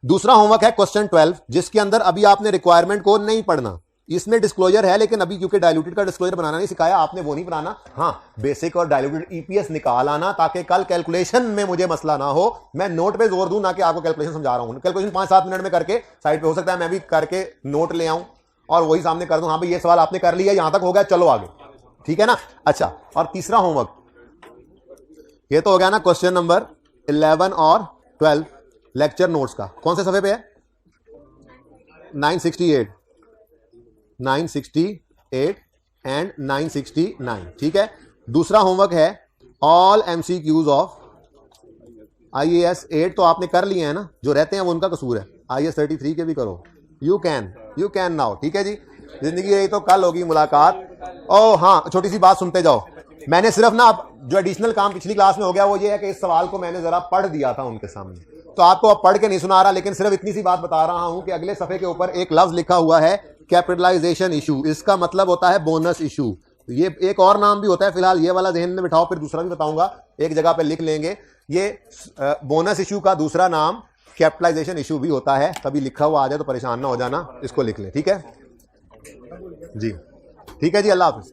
दूसरा होमवर्क है क्वेश्चन 12, जिसके अंदर अभी आपने रिक्वायरमेंट को नहीं पढ़ना। इसमें डिस्क्लोजर है, लेकिन अभी क्योंकि डाइल्यूटेड का डिस्क्लोजर बनाना नहीं सिखाया आपने, वो नहीं बनाना। हाँ, बेसिक और डाइल्यूटेड ईपीएस निकाल आना, ताकि कल कैलकुलेशन में मुझे मसला ना हो। मैं नोट पे जोर दूं, ना कि आपको कैलकुलेशन समझा रहा हूं। कैलकुलेशन 5-7 मिनट में करके साइड पे, हो सकता है मैं भी करके नोट ले आऊं और वही सामने कर दूं, हाँ भाई ये सवाल आपने कर लिया, यहां तक हो गया, चलो आगे, ठीक है ना। अच्छा, और तीसरा होमवर्क, ये तो हो गया ना क्वेश्चन नंबर 11 और 12 लेक्चर नोट्स का। कौन से सफे पे है? 968 एंड 969, ठीक है। दूसरा होमवर्क है ऑल एमसीक्यूज ऑफ IAS 8, तो आपने कर लिए हैं ना, जो रहते हैं वो उनका कसूर है। IAS 33 के भी करो, यू कैन नाउ, ठीक है जी। जिंदगी रही तो कल होगी मुलाकात। ओ हाँ, छोटी सी बात सुनते जाओ। मैंने सिर्फ ना, अब जो एडिशनल काम पिछली क्लास में हो गया वो ये है कि इस सवाल को मैंने जरा पढ़ दिया था उनके सामने, तो आपको अब पढ़ के नहीं सुना रहा, लेकिन सिर्फ इतनी सी बात बता रहा हूं कि अगले सफे के ऊपर एक लफ्ज लिखा हुआ है कैपिटलाइजेशन इशू। इसका मतलब होता है बोनस इशू। ये एक और नाम भी होता है, फिलहाल ये वाला ध्यान में बिठाओ, फिर दूसरा भी बताऊंगा, एक जगह पे लिख लेंगे। ये बोनस इशू का दूसरा नाम कैपिटलाइजेशन इशू भी होता है। कभी लिखा हुआ आ जाए तो परेशान ना हो जाना, इसको लिख लें, ठीक है जी। ठीक है जी, अल्लाह हाफिज।